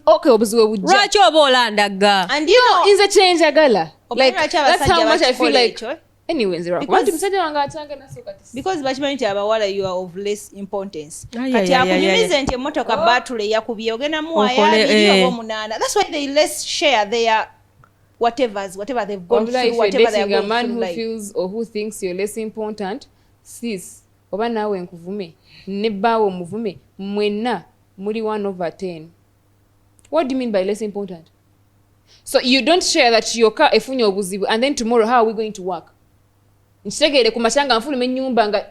okay obuziwe bujja lwaki oba olandaga and you know is a change agala like that's how much I feel like anyway nzira kwanti musajja wange atanga nasoka because bachimanyi nti abawala you are of less importance kati akunyumize nti emotoka batule yakubye ogenda muwaya oba munana that's why they less share their whatever they've gone through whatever they are going a man who like. feels or who thinks you're less important sis oba nawe nkuvume ne bawo muvume mwenna muri 1/10 what do you mean by less important? So you don't share that your car efunye obuzibu and then tomorrow how are we going to work? Nkitegere ku mashanga nfuluma ennyumba nga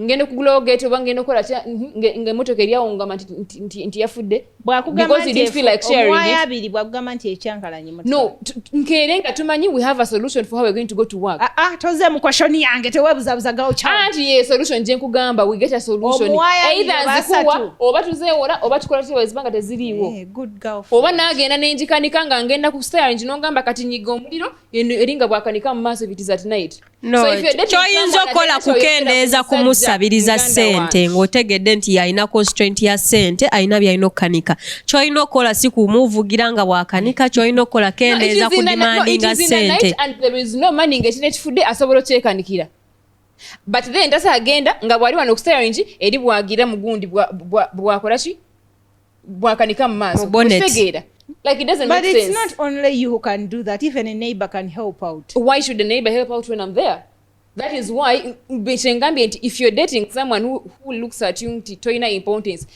ngende kugula ogate oba ngende kola ng'emmotoka eryawo nga nti yafudde because he didn't feel like sharing it. Omwaya abiri bwagamba nti ekyankalanye motoka. No, nkeere nga tumanyi we have a solution for how we're going to go to work. Toze mu question yange teweebuzabuzagawo kyawo. Anti ye solution gye nkugamba we get a solution. Either nzikuwa oba tuzeewola oba tukola tewezibanga teziriiwo. Good girl. Oba naagenda n'enjikanika nga ngenda ku steering n'ongamba kati nyiga omuliro eringa bwakanika mu maaso if it is at night. No, kyoyinza okola kukendeeza kumusabiriza ssente ng'otegedde nti alina constraint ya ssente alina byalina okukanika kyolina okukola si kumuvugira nga bwakanika kyolina okukola kendeeza kudimandinga ssente ng'ekino ekifudde asobola okyekanikira but then tasa agenda nga bwali wano okusteeringi eri bwagira mugundi bwakola ki bwakanika mu maaso okitegeera. Like it doesn't but make sense. But it's not only you who can do that. Even a neighbor can help out. Why should the neighbor help out when I'm there? That is why if you're dating someone who looks at you toina importance.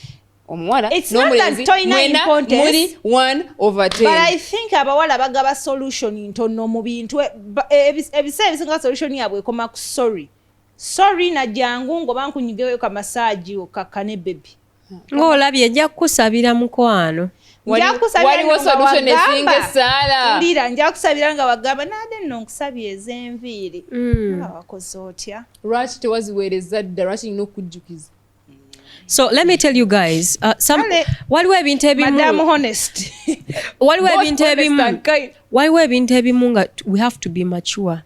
It's not that toina importance. 1/10. But I think abawala bagaba solution ntono mu bintu ebiseera solution yabwe koma ku sorry na jangu ngo bankunyigeyo ka massage okakane baby. Ng'olabye nja kukusabira mukwano. Waliwo solution esinga essala. Ndira nja kusabira nga wagamba nade nno nkusabye ez'enviiri. Wakoze otya? Lwaki tewaziweereza dda lwaki nina okujjukiza? So let me tell you guys, waliwo ebintu ebimu Madam honest. Waliwo ebintu ebimu nga we have to be mature.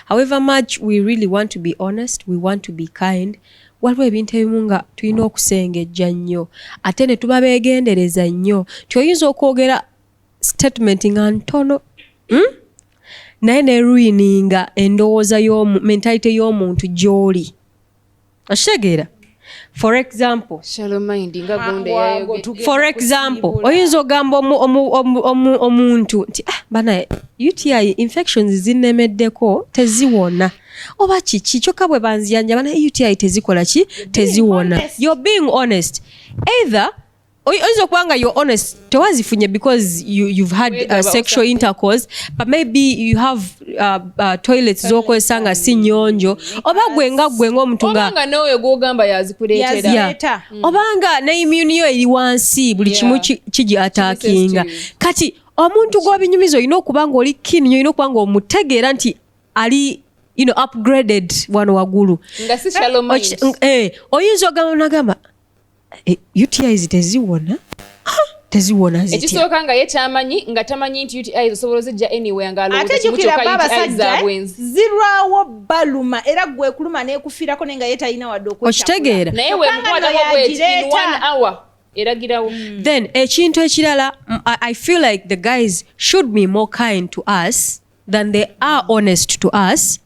However much we really want to be honest, we want to be kind. Waliwo ebintu ebimu nga tulina okusengejja nnyo ate ne tuba beegendereza nnyo tyoyinza okwogera statement nga ntono naye ne ruininga endowooza mentality y'omuntu gy'oli okitegeera For example, shallow mind nga gonde yayoge. For example, oyinza ogamba omuntu nti bana UTI infections zinnemeddeko teziwona. Oba kiki kyokka bwe banziyanja bana UTI tezikola ki teziwona. You're being honest. Either oyinza okubanga you're honest tewazifunye because you've had sexual intercourse, but maybe you have toilets zokozesa nga si nnyonjo, oba gwe ng'omuntu obanga n'oyo gw'ogamba yazikuleetera obanga ne immune yo eri wansi buli kimu kigi attackinga. Kati omuntu gw'obinyumiza olina okuba nga oli keen, olina okuba nga omutegeera nti ali upgraded wano waggulu nga si shallow mind. Oyinza ogamba UTIs teziwona teziwona zitya. Ekisooka nga ye kyamanyi nga tamanyi nti UTIs osobola ozijja anywhere nga alowooza kimu kyokka UTIs za bwenzi. Zirwawo baluma era gwe kuluma n'ekufiirako naye nga ye talina wadde okitegeera. Naye weemukwatako bweti in 1 hour eragirawo. Then ekintu ekirala, I feel like the guys should be more kind to us than they are honest to us.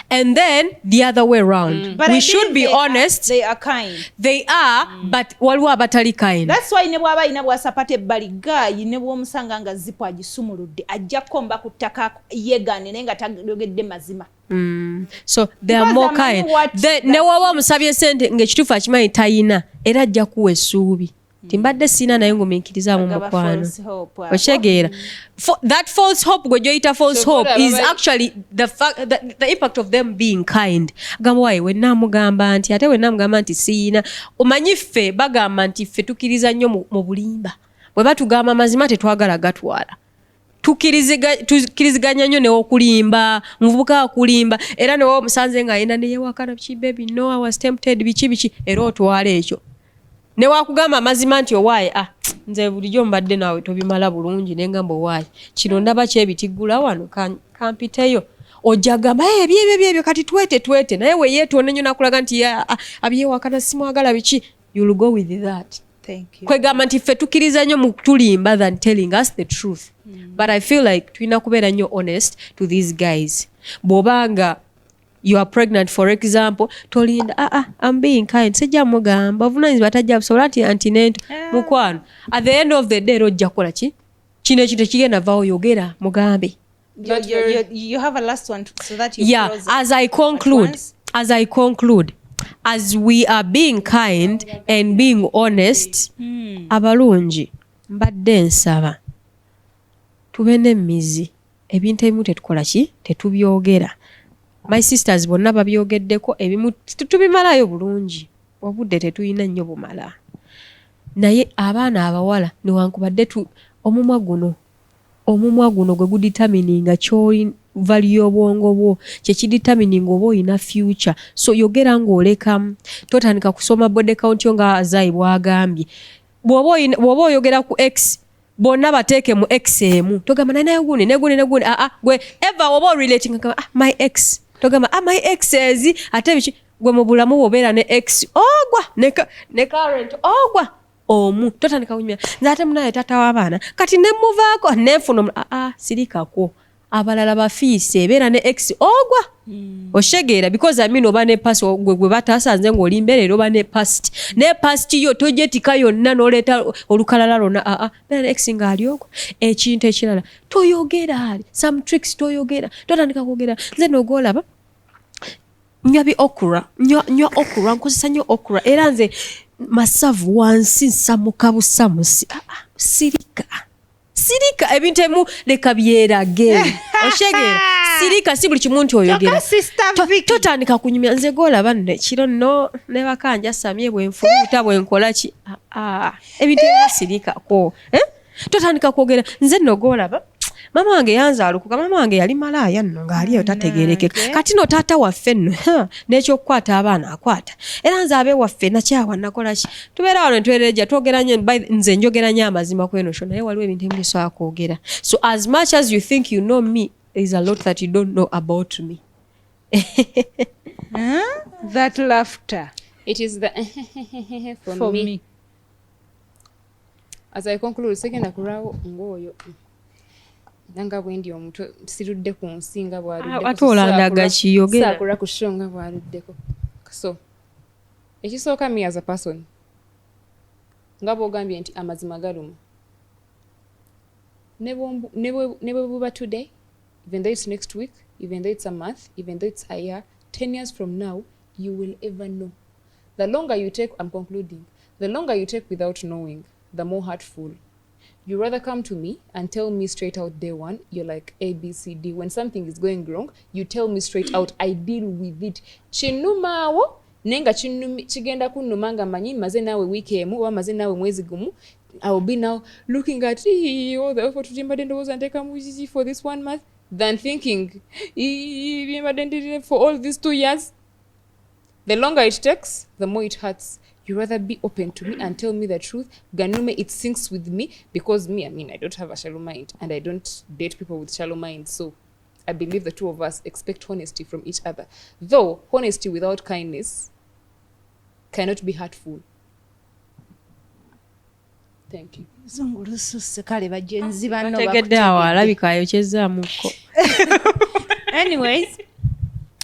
And then the other way around. We should be honest. They are kind. They are, but waliwo abatali kind. That's why ne bwaba ina bwasapata ebbali gayi ne bw'omusanga nga zipo agisumuludde ajja komba ku ttaka yeegane naye nga tayogedde mazima. So they are more kind. Ne waba omusabye ssente ng'ekituufu akimanyi tayina era ajja kuwa essuubi. Timbadde sina naye ngumiikirizaamu mukwano. Okitegeera. That false hope gwe gyoyita false hope is actually the impact of them being kind. Gamba wayi wennaamugamba nti ate wennaamugamba nti siyina. Omanyi ffe bagamba nti ffe tukiriza nnyo mu bulimba. Bwe batugamba mazima tetwagala gatwala. Tukiriziganya nnyo n'okulimba, muvubuka akulimba era newo omusanze ng'ayenda neyewakana biki baby no I was tempted biki era otwala ekyo. Ne wakugamba mazima nti owaaye nze bulijjo mbadde naawe tobimala bulungi ne ngamba owaaye kino ndaba kyebitiggula wano kampiteyo ojja gamba ebyo kati twete naye weyeetonda nnyo nakulaga nti abyewakana simwagala biki you'll go with that. Thank you. Kwegamba nti ffe tukkiriza nnyo mu tulimba than telling us the truth. But I feel like tulina kubeera nnyo honest to these guys. Bw'obanga you are pregnant for example tolinda I'm being kind sejja mugamba obuvunanyizibwa tajja busobola nti antinento mukwano at the end of the day ojja kukola ki kino ekintu ekigenda vaawo yogera mugambe. You have a last one so that you close as I conclude as we are being kind and being honest abalungi mbadde nsaba tube n'emmizi ebintu ebimu tetukola ki tetubyogera. My sisters bonna babyogeddeko ebimu tubimalayo bulungi obudde tetuyina nnyo bumala naye abaana abawala newankubadde omumwa guno gwe guditamininga kyoli value y'obwongo bwo kyekiditamininga oba oyina future so yogera ng'olekamu totandika kusoma body count yo nga Azayi bwagambye bw'oba oyogera ku X bonna bateeke mu X emu togamba naye gundi gwe ever oba relating my ex togamba my exes ate biki gwe mu bulamu bw'obeera ne ex ogwa ne current ogwa omu totandika kunyumya nze ate munaye tata w'abaana kati ne muvaako nenfuna sirikako abalala bafiise ebeera ne ex ogwa oshegeera because oba ne past gwe batasanze ng'oli mbeerera oba ne past yo tojetika yonna n'oleeta olukalala lonna beera ne ex ng'ali ogwa. Ekintu ekirala toyogera some tricks toyogera totandika kwogera nze n'ogolaba nywa okra nkozesa nnyo okra era nze masavu wansi nsamuka busamusi sirika ebintu ebimu leka byerage oshegeera sirika si buli kimu nti oyogera totandika kunyumya nze golaba nno kiro nno ne bakanja samye bwenfubuuta bwenkola ki ebintu ebimu sirikako totandika kwogera nze nno golaba mama wange yanzaalukuka mama wange yali malaaya nno ng'aliyo tategeerekeka kati no taata waffe nno n'ekyokukwata abaana akwata era nze abe waffe nakyawa nakola ki tubeera wano ntwereja twogera nnyo nze njogera nnyo amazima kweno sho naye waliwo ebintu ebimu bisobola kwogera so as much as you think you know me there is a lot that you don't know about me. That laughter it is the for me. As I conclude segenda kulwawo ng'oyo nanga bwendi omuntu sirudde ku nsi nga bw'aluddeko ate olandaga kiyogera saakula ku show nga bw'aluddeko so ekisooka me as a person nga bw'ogambye nti amazima galuma ne bwe buba today, even though it's next week, even though it's a month, even though it's a year, 10 years from now, you will ever know. The longer you take, I'm concluding, the longer you take without knowing, the more hurtful. You rather come to me and tell me straight out day one, you're like A, B, C, D. When something is going wrong, you tell me straight out, I deal with it. Chinumaawo, nenga chigenda kunuma nga manyi maze nawe wiki emu, wa maze nawe mwezi gumu, I will be now looking at all the effort was and take a for this 1 month, than thinking for all these 2 years. The longer it takes, the more it hurts. You rather be open to me and tell me the truth. Ganume, it sinks with me because I don't have a shallow mind and I don't date people with shallow minds. So I believe the two of us expect honesty from each other. Though honesty without kindness cannot be hurtful. Thank you. Anyways,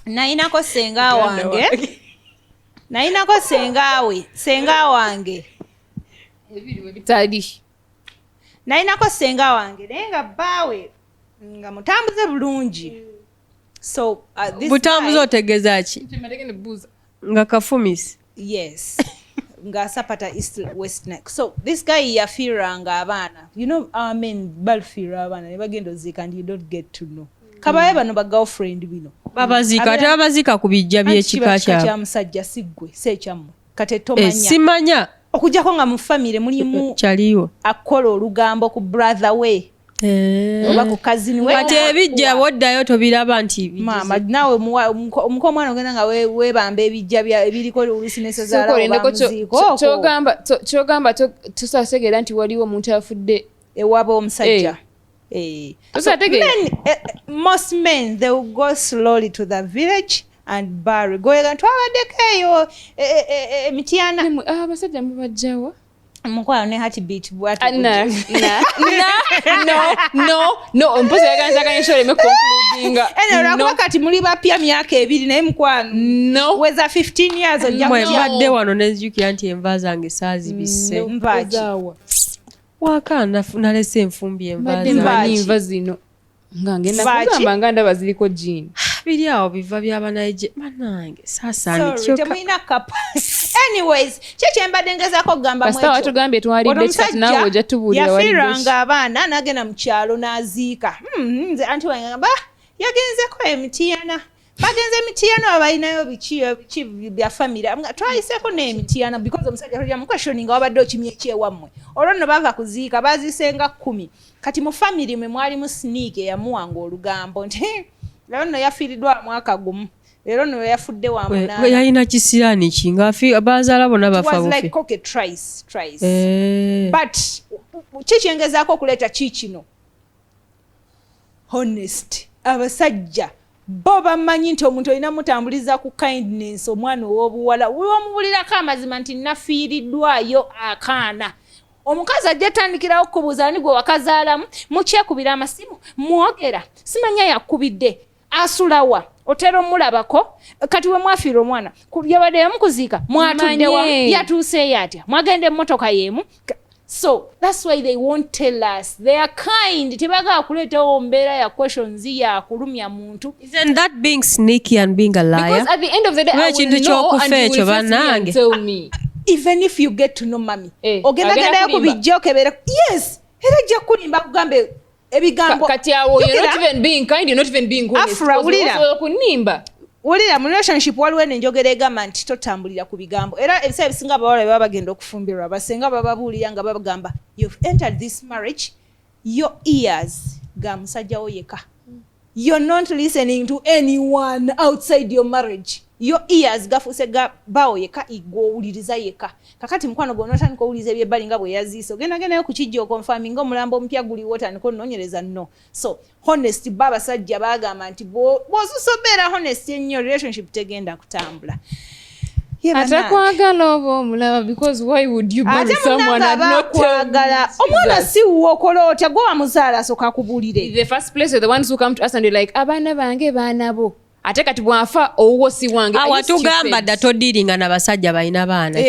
nainako senga wange. Nainako senga wange. Nainako senga wange. Nenga bawe nga mutambuze bulungi. So this butambuze otegeza ki? Nga kafumisi. Yes. Nga sapata east west neck. So this guy yafiranga abana. You know, balfira abana ne bagendo zika and you don't get to know. Kabaye bano ba girlfriend bino. Babazika ate babazika kubijja by'ekika kya musajja sigwe sekyamwe. Kate tomanya. Simanya. Okujjako nga mu family mulimu kyaliwo. Akola olugambo ku brother we. Oba ku cousin we. Kati ebijja woddayo tobiraba nti mama nawe omuko mwana ogenda nga webamba ebijja ebiriko olusineso zaala obamuziko. Kyogamba tusasegera nti waliwo omuntu afudde ewaba omusajja. Most men, they will go slowly to the village and bury. Goyega twabadekeyo emitiana. Abasajja mubajjawa. Mukwano ne heartbeat bwatu. No. Mpozi yaganza kanyishole me concluding. Rakuba kati muli bapya myaka 2 naye mukwano. No. Weza 15 years ojja mbadde wano nezijukira nti enva zange saazi bisse. Mbajawa. Wakana nalese enfumbi enva zino nga ngenda kugamba nga ndaba ziriko jini biri awo biva by'abanaije manange sasa temulina kapa. Anyways kyembadde ngezaako kugamba mwekyo pastor watugambye twalidde kati nawe ojja tubuulira wali yafiranga abaana n'agenda mu kyalo n'aziika nze anti wange ngamba yagenzeko emitiyana bagenze emitiyana abalinayo biki bya family twayiseko n'emitiyana because omusajja tolya mu questioning wabadde okimye ekyewammwe olwo nno bava kuziika bazisenga 10 kati mu family mwe mwali mu sneak eyamuwanga olugambo nti lero nno yafiiriddwa mwaka gumu lero nno yafudde wa munaana yalina kisiraani ki nga bazaala bonna bafa bufe like okay tries but kikyengezaako okuleeta kikino honest abasajja bo bamanyi nti omuntu olina mutambuliza ku kindness omwana ow'obuwala womubulirako amazima nti nafiiriddwayo akaana omukazi ajja tandikirawo kubuuza ani gwe wakazaalamu mukyekubira amasimu mwogera simanya yakubidde asulawa otera omulabako kati we mwafiira omwana yabadde yamukuziika mwatuddewa yatuuseeyo atya mwagenda emmotoka yeemu. So that's why they won't tell us. They are kind. Tibaga kuleetawo mbeera ya questions ya kulumya muntu. Isn't that being sneaky and being a liar? Because at the end of the day, I will know and you will face me and tell me. Even if you get to know mommy. Ogenda yakubijja okebera. Yes. Era jja kulimba kugambe ebigambo. Kati awo you're not even being kind, you're not even being honest. Afra ulira. Kunimba. Ulira mu relationship waliwo n'enjogera egamba nti totambulira ku bigambo era ebiseera ebisinga abawala baba bagenda okufumbirwa basenga bababuulira nga babagamba you've entered this marriage your ears ga musajja wo yeka you're not listening to anyone outside your marriage your ears gafuuse ga bawo yeka igwowuliriza yeka kakati mukwano gwo notandika owuliriza ebyebbali nga bwe yaziise ogenda nayo ku kijjo confirming omulambo omupya guli otandika onoonyereza no. So honest baba sajja bagamba nti bw'ozusobera honest ennyo relationship tegenda kutambula. Atakwagala oba omulaba because why would you marry someone and not kwagala omwana si wokola otya gwe wamuzaala asooka akubuulire. In the first place, you're the ones who come to us and you're like abaana bange baana bo ate kati bwafa owuwo si wange watugamba dda todiringa n'abasajja balina baana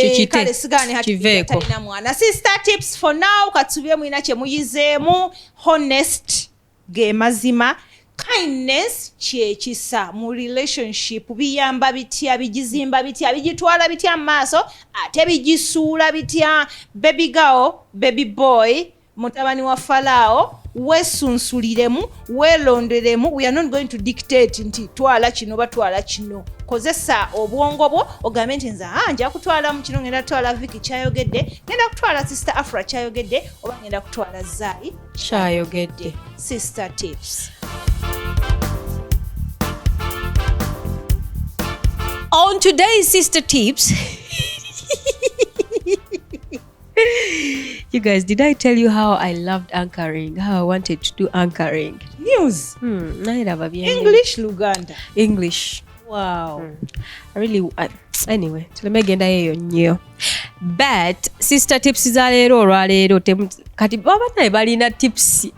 kiveeko talina mwana. Sister tips for now, katsubye mwina kye muyizeemu. Honest ge mazima, kindness kyekisa mu relationship, biyamba bitya, bigizimba bitya, bigitwala bitya mu maaso, ate bigisuula bitya. Baby girl, baby boy, mutabani wa Falao, wesunsuliremu, welonderemu. We are not going to dictate nti twala kino batwala kino. Kozesa obwongo bwo ogambe nti nze nja kutwala mu kino, ngenda kutwala Vicky kyayogedde, ngenda kutwala Sister Afra kyayogedde, oba ngenda kutwala Zai kyayogedde. Sister tips. On today's Sister Tips, you guys, did I tell you how I loved anchoring? How I wanted to do anchoring? News. English, Luganda. English. Wow. I really anyway, tulemegenda yeyo nnyo. But Sister Tips za leero olwaleero kati baba naye balina tips.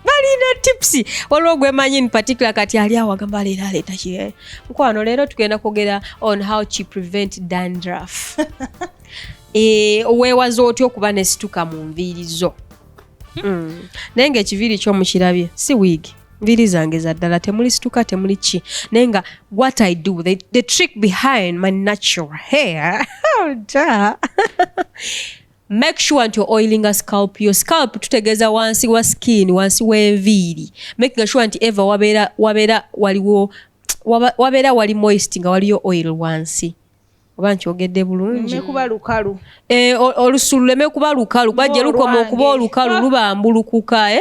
Waliwo gwemanyi in particular kati ali awo agamba leero aleeta ki. Mukwano leero tugenda kwogera on how to prevent dandruff. Weewaza otya okuba ne situka mu nviiri zo. Naye ng'ekiviiri ky'omukirabye si wig. Nviiri zange za ddala temuli situka temuli ki. Naye nga what I do, the trick behind my natural hair, make sure nti oiling a scalp. Your scalp tutegeeza wansi wa skin, wansi w'enviiri. Making sure nti eva wabeera wali moist nga waliyo oil wansi. Oba nkyogedde bulungi. Mekuba lukalu. Olusulu leme kuba lukalu. Bajja lukoma okuba olukalu lubambulukuka.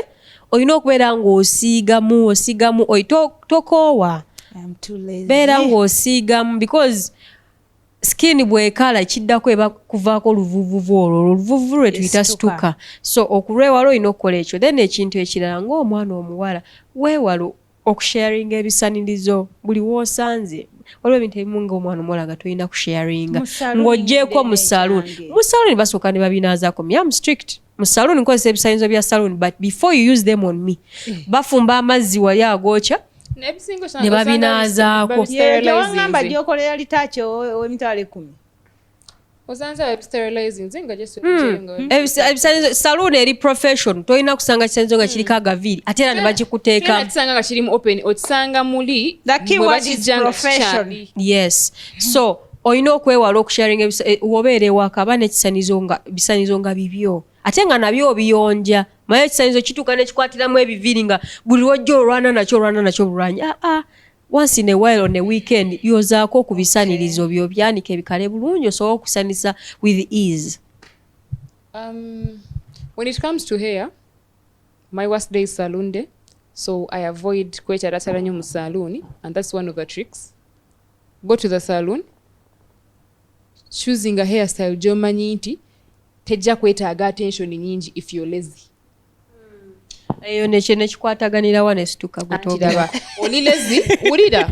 Olina okubeera ng'osiigamu tokoowa. I'm too lazy. Beera ng'osiigamu because skin bwekala kiddako eba kuvaako oluvuvuvu olwo. Oluvuvuvu lwe tuyita situka. So okulwewala olina okukola ekyo. Then ekintu ekirala ng'omwana omuwala weewala okusharinga ebisanirizo buli w'osanze. Waliwo ebintu ebimu ng'omwana omuwala nga tolina kusharinga. Ng'oggyeko mu saloon. Mu saloon basooka ne babinaazaako. I'm strict. Mu saloon nkozesa ebisanizo bya saloon, but before you use them on me, bafumba amazzi wali agookya ne babinaazaako. Wangamba gyokolera litaakyo ow'emitwalo 10. Osanza sterilizing zinga just saloon eri profession tolina kusanga kisanizo nga kiriko agaviiri ate era ne bagikuteeka kisanga nga kirimu open okisanga muli profession. Yes, so olina okwewala okusharinga wobeera ewaka aba n'ebisanizo nga bibyo ate nga nabyo obiyonja. Maye ekisanizo kituuka nekikwatiramu ebiviiri nga buli lwojja olwana nakyo bulwanyi. Once in a while on a weekend yozaako ku bisanirizo byo byanike bikale bulungi osobola okusanisa with ease. When it comes to hair, my worst day is saloon day, so I avoid kwekyalakyala nnyo mu saloon, and that's one of the tricks. Go to the saloon, choosing a hairstyle gy'omanyi nti tejja kwetaaga attention nyingi if you're lazy. Eyo nekikwataganira wa nesituka gutogera.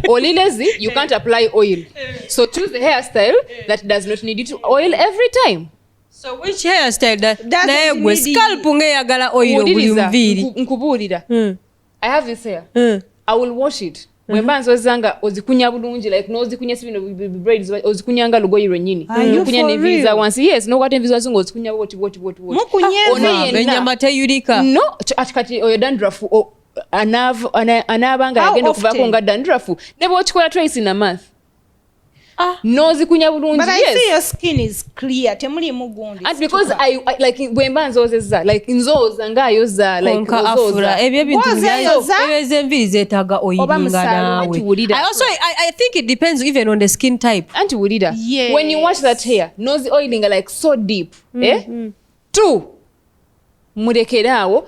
Oli lazy, you can't apply oil. So choose the hairstyle that does not need you to oil every time. So which hairstyle naye gwe scalp ng'eyagala oil buli nviiri. Nkubuulira. I have this hair. I will wash it. Wemba nzozanga ozikunya bulungi like n'ozikunya sibino braids ozikunyanga lugoyi lwennyini. Okunya n'enviiri za wansi. Yes, n'okwata enviiri za ng'ozikunya woti. Ennyama teyulika. No, kati oyo dandruff anaabanga yagenda okuvaako nga dandruff. Ne bw'okikola twice in a month. N'ozikunya bulungi. But I see your skin is clear. Temulimu gundi. And because I like bwemba nzozeza like nzoza ng'ayoza like nzoza. Ebyo bintu enviiri zeetaaga oyiringa naawe. I think it depends even on the skin type. Anti wulira. Yes. When you wash that hair, nozi oiling like so deep. Two. Murekeraawo.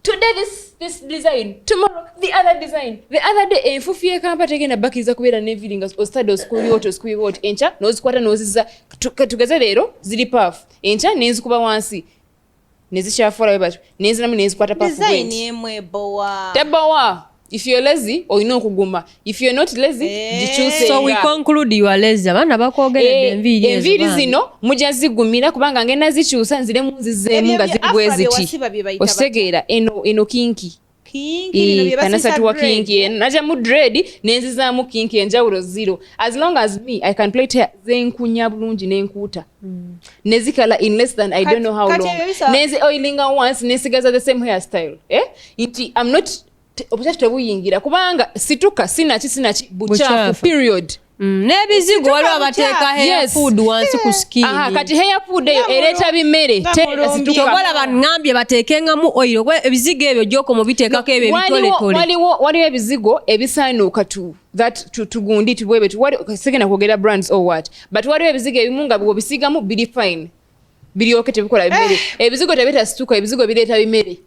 Today this design, tomorrow the other design. The other day enfufu yekampa tegenda bakiriza kubeera n'enviiri nga ositadde osikubi woti enkya n'ozikwata n'ozizza tugeze leero ziri puff enkya n'enzikuba wansi nezikyafulayo batyo n'enziramu n'ezikwata puff design emu ebowa tebowa. If you're lazy olina okuguma. If you're not lazy gikyuse. So we conclude you are lazy. Abaana bakwogeredde enviiri ezo. Enviiri zino mujja zigumira kubanga ngenda zikyusa nziremu nzizeemu nga ziri bwe ziti. Okitegeera eno kinki. kinki kanasatuwa kinki naja mu dread nenzizaamu kinki enjawulo zero. As long as me I can plait hair zenkunya bulungi nenkuuta nezikala in less than I don't know how long nezi oilinga once nesigaza the same hairstyle nti I'm not obuchafu tebuyingira kubanga situka sinaki buchafu period. N'ebizigo waliwo abateeka hair food wansi ku skin. Kati hair food eyo ereeta bimere tobola bangambye bateekengamu oil ebizigo ebyo gyoko mubiteekako ebyo ebitoletole. Waliwo ebizigo ebisaanuuka tugundi tubwebe segenda kwogera brands or what, but waliwo ebizigo ebimu nga bw'obisiigamu biri fine biryoke tebikola bimere. Ebizigo tebireeta situka, ebizigo bireeta bimere.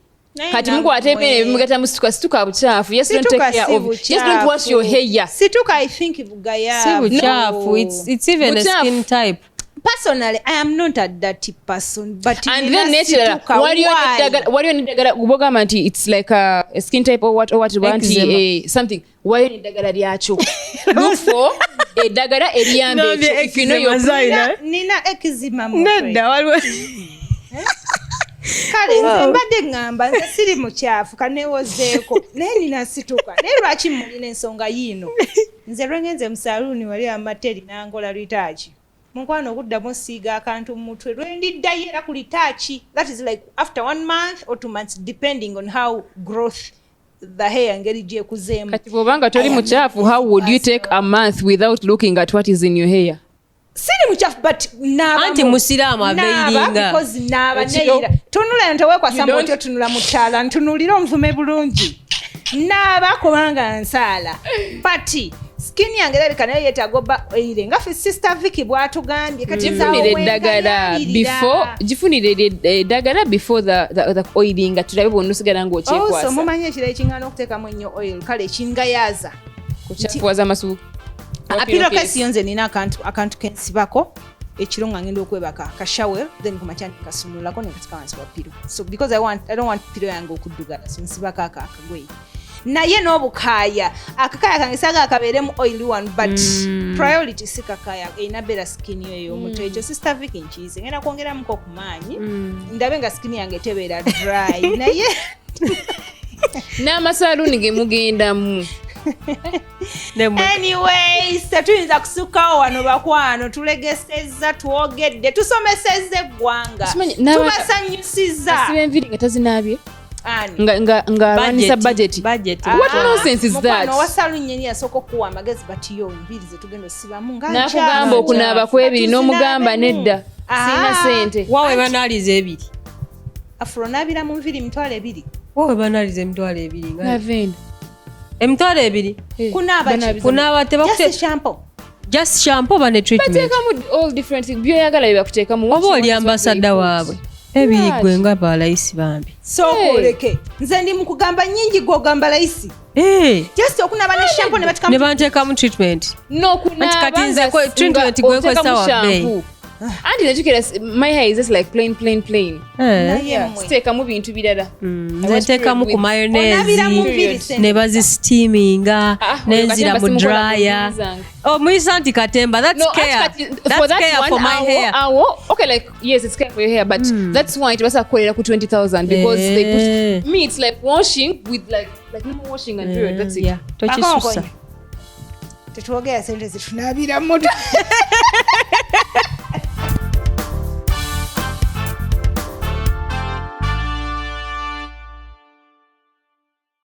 Kati mukwata emmere bimugata mu situka buchafu. Just don't take care of it. Just don't wash your hair. Situka I think bugaya. Si buchafu. It's even a skin type. Personally, I am not a dirty person, but and then natural. What do you need dagara? It's like a skin type or what something. Why you need dagara lyacho? Look for a dagara eriyambe. If you know your nina eczema mo. Kale nze mbadde ngamba nze siri mukyafu kanewozeeko naye nina situka naye lwaki mulina ensonga yiino nze lwengenze mu saluuni wali amateri nangola litaachi munkwano okuddamu osiiga akantu mu mutwe lwendiddayo era ku litaachi that is like after 1 month or 2 months depending on how growth the hair ngeri gyekuzeemu. Kati bw'obanga toli mukyafu how would you take a month without looking at what is in your hair? Siri muchafu but naba anti musiramu abeiringa because naba neira tunula ntowekwa samotyo tunula mutala ntunulira omuvume bulungi naba kubanga nsala but skin yange erabika nayo yetagoba eire nga Sister Vicky bwatugambye kati gifunire eddagala before the oiling tulabe bonna osigala ng'okyekwasa. Also mumanyi ekirala ekingana okuteekamu ennyo oil kale kingayaza kuchafuwaza amasuuka. Apilokesi yonze nina akantu kensibako ekiro nga ngenda okwebaka ka shower then kumakya nkasunulako nekatika wansi wa pilo. So because I don't want pilo yange okuddugala so nsibako akagwe naye n'obukaaya akakaya kange saga akabeeremu oil one but priority si kakaya erina beera skin eyo omutwe ekyo Sister Vicky nkiyize ngenda kwongeramuko ku maanyi ndabe nga skin yange tebeera dry naye n'amasaluuni ge mugendamu. Anyways, tetuyinza kusukkawo wano bakwano tulegesezza twogedde tusomesezza eggwanga tubasanyusiza asiba enviri nga tazinaabye nga alanisa budget. What nonsense is that? Wasalunyeni yasooka okuwa amagezi bati yo enviri zetugenda osibamu nakugamba okunaaba kwebiri n'omugamba nedda sina sente wawe banaaliza ebiri afro naabira mu nviri mitwalo 2 wawe banaaliza emitwalo 2 navenda emitwalo 2 kunaaba just shampoo bane treatment bateekamu all different things byoyagala byebakuteekamu oba oli ambassador waabwe ebiri gwe nga balayisi bambi sokoleke nze ndi mukugamba nyingi gogamba layisi just okunaaba ne shampoo ne banteekamu treatment nokunaaba nze treatment gwekozesa wabbeeyi anti najukira my hair is just like plain siteekamu bintu birala nteekamu ku mayonnaise ne bazisteaminga nenzira mu dryer muyisa nti katemba that's care for my hair okay like yes it's care for your hair but that's why tebasa kukolera ku 20,000 because they put me it's like washing with like normal washing and period that's it. Tokisusa tetwogera sente zitunaabira moto